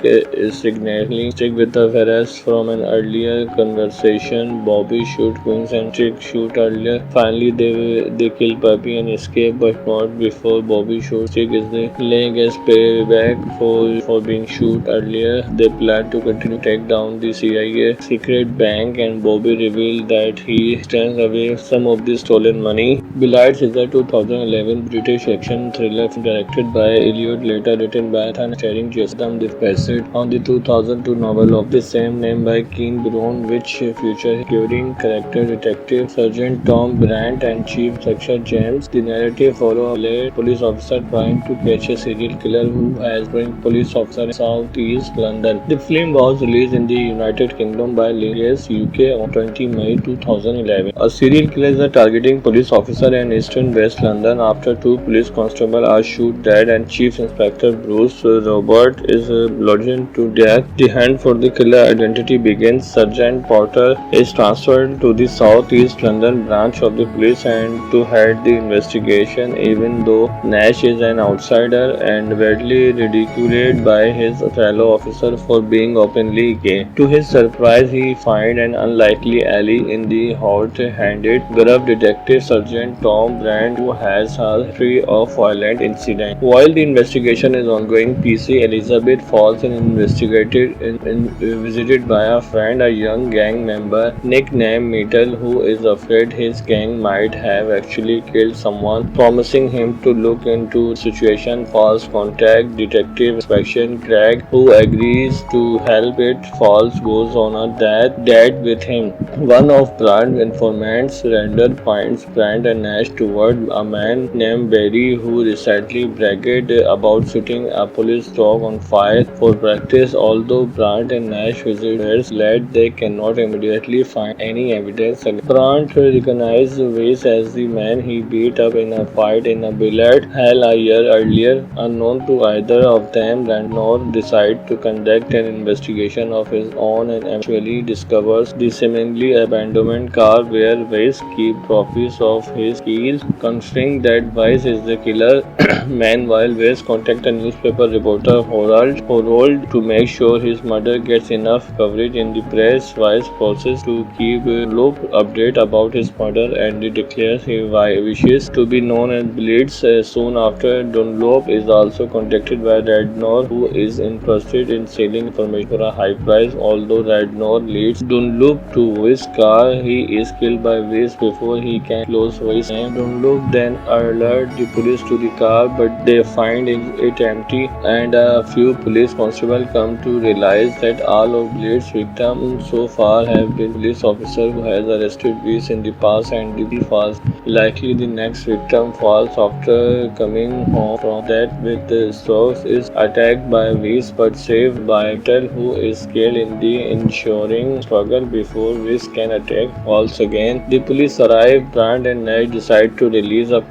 Signaling Stick with the Ferris from an earlier conversation. Bobby shoot Queens and Stick shoot earlier. Finally, they kill Puppy and escape, but not before Bobby shoots Stick. Is the laying as payback for being shoot earlier. They plan to continue to take down the CIA secret bank, and Bobby revealed that he stands away some of the stolen money. Billiards is a 2011 British action thriller directed by Elliot Later, written by Nathan starring Jason Depp based on the 2002 novel of the same name by Keane Brown, which features recurring character Detective Sergeant Tom Brandt and Chief Inspector James. The narrative follows a police officer trying to catch a serial killer who has been police officer in Southeast London. The film was released in the United Kingdom by Lilias UK on 20 May 2011. A serial killer is targeting police officer in eastern West London after two police constables are shot dead and Chief Inspector Bruce Robert is bludgeoned to death. The hunt for the killer identity begins. Sergeant Porter is transferred to the Southeast London branch of the police and to head the investigation, even though Nash is an outsider and badly ridiculed by his fellow officers for being openly gay. To his surprise, he finds an unlikely ally in the hot-handed gruff detective Sergeant Tom Brandt, who has a history of violent incidents. While the investigation is ongoing, PC Elizabeth falls visited by a friend, a young gang member nicknamed Metal, who is afraid his gang might have actually killed someone, promising him to look into the situation. Falls contact Detective Inspection Craig, who agrees to help. It Falls goes on a date with him. One of Brand's informants, Randall, points Brand and Nash toward a man named Barry who recently bragged about setting a police dog on fire for practice. Although Brand and Nash visitors glad they cannot immediately find any evidence. Brand recognizes Weiss as the man he beat up in a fight in a billiard hall a year earlier. Unknown to either of them, Randall decides to conduct an investigation of his own and eventually discovers the seemingly abandoned car where Weiss keeps trophies of his kills. Considering that Weiss is the killer, meanwhile Weiss contacts a newspaper reporter Harold to make sure his murder gets enough coverage in the press. Weiss forces to keep Dunlop update about his murder and declares he wishes to be known as Blitz. Soon after, Dunlop is also contacted by Radnor, who is interested in selling information for a high price. Although Radnor leads Dunlop to Weiss' car, he is killed by Weiss before he can close Weiss' name. Dunlop then alerts the police to the car, but they find it empty, and a few police constables come to realize that all of Blade's victims so far have been police officers who has arrested Weiss in the past, and the falls. Likely the next victim falls after coming home from that with the strokes is attacked by Weiss but saved by Metal, who is killed in the ensuing struggle before Weiss can attack Falls again. The police arrive. Brand and Nash decide to release a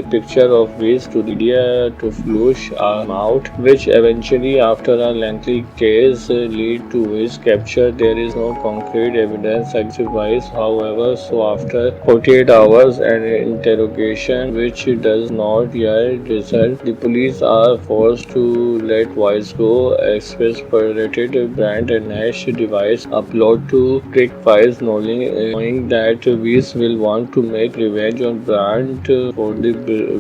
picture of Weiss to the media to flush him out, which eventually, after a lengthy case, lead to Weiss' capture. There is no concrete evidence against Weiss, however, so after 48 hours and interrogation, which does not yet result, the police are forced to let Weiss go. Exasperated, Brand and Nash devise a plot to trick Weiss, knowing that Weiss will want to make revenge on Brand for the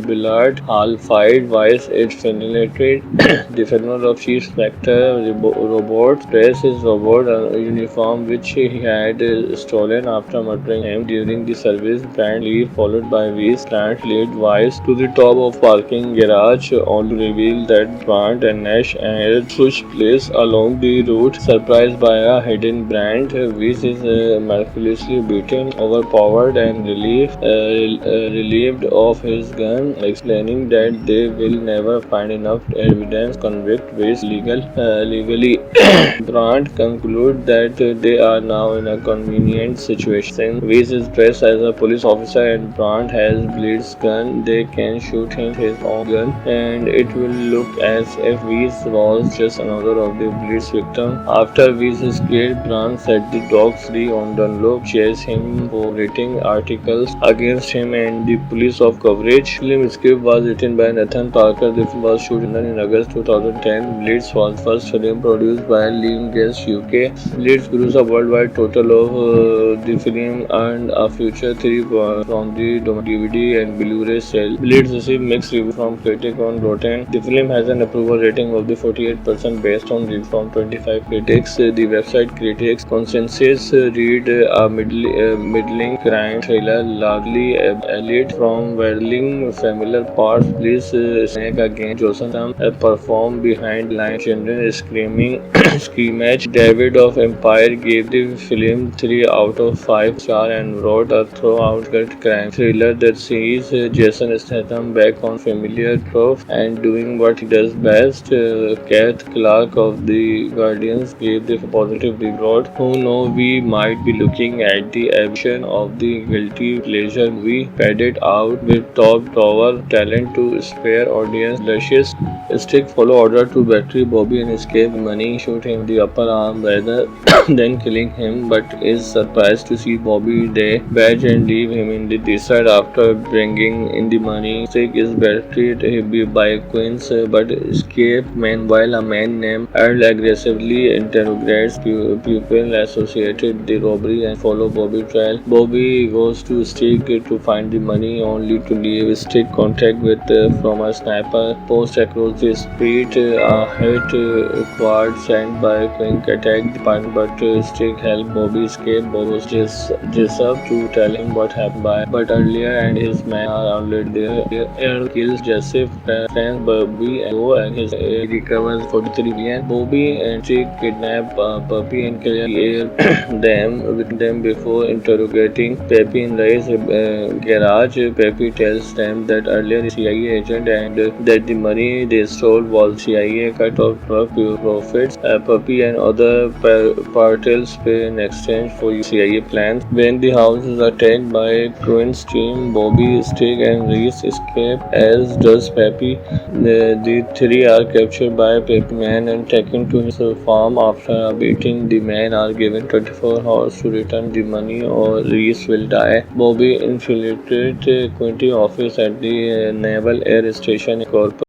billiard hall fight. Weiss is fascinated. The funeral of Chief Inspector Robert dressed his robot uniform, which he had stolen after murdering him during the service. Brand leaves, followed by Weiss. Brand leads Weiss to the top of parking garage, only to reveal that Brand and Nash had switched place along the route. Surprised by a hidden Brand, Weiss is miraculously beaten, overpowered, and relieved of his gun, explaining that they will never find enough evidence to convict Weiss legally. Brand concludes that they are now in a convenient situation. Weiss is dressed as a police officer and Brand has Blade's gun. They can shoot him with his own gun, and it will look as if Weiss was just another of the Blade's victims. After Weiss is killed, Brand set the dogs free on Dunlop, chased him for writing articles against him and the police of coverage. Film script was written by Nathan Parker. The film was shot in August 2010. Blitz was first film produced by Lionsgate UK. Blitz grossed a worldwide total of the film earned a future 3 from the DVD and Blu-ray sale. Blitz received mixed reviews from critics on Rotten. The film has an approval rating of the 48% based on reviews from 25 critics. The website critics consensus read a middling crime thriller, largely elite from whirling familiar parts. Please snake again. Johnson performed behind line. Children screaming scrimmage. David of Empire gave the film 3 out of 5 stars and wrote a throughout gut crime thriller that sees Jason Statham back on familiar trope and doing what he does best. Kath Clark of The Guardians gave the positive reward. Who know we might be looking at the evolution of the guilty pleasure movie padded out with top tower talent to spare audience luscious stick follow order to battery Bobby and escape money shoot him the upper arm rather than killing him but is surprised to see Bobby Day badge and leave him in the desert after bringing in the money. Stick is betrayed by Queens but escape. Meanwhile, a man named Earl aggressively interrogates people associated with the robbery and follow Bobby trial. Bobby goes to Stick to find the money only to leave Stick contact with from a sniper post across the street. A hit squad sent by Queen attacked the partner but Stick helped Bobby escape. Bobby was Jessup to tell him what happened but earlier and his men are already there. Earl kills Jessup, friends Bobby and Go and his recovers 43 million. Bobby and Stick kidnap Puppy and kill them before interrogating Peppy in Ray's garage. Peppy tells them that earlier the CIA agent and that the money they stole was CIA cut off profits. Puppy and other partels pay in exchange for CIA plans. When the house is attacked by Quinn's team, Bobby, Stick and Reese escape, as does Peppy. The three are captured by Peppy Man and taken to his farm. After a beating, the men are given 24 hours to return the money or Reese will die. Bobby infiltrated Quinty office at the Naval Air Station in Corpus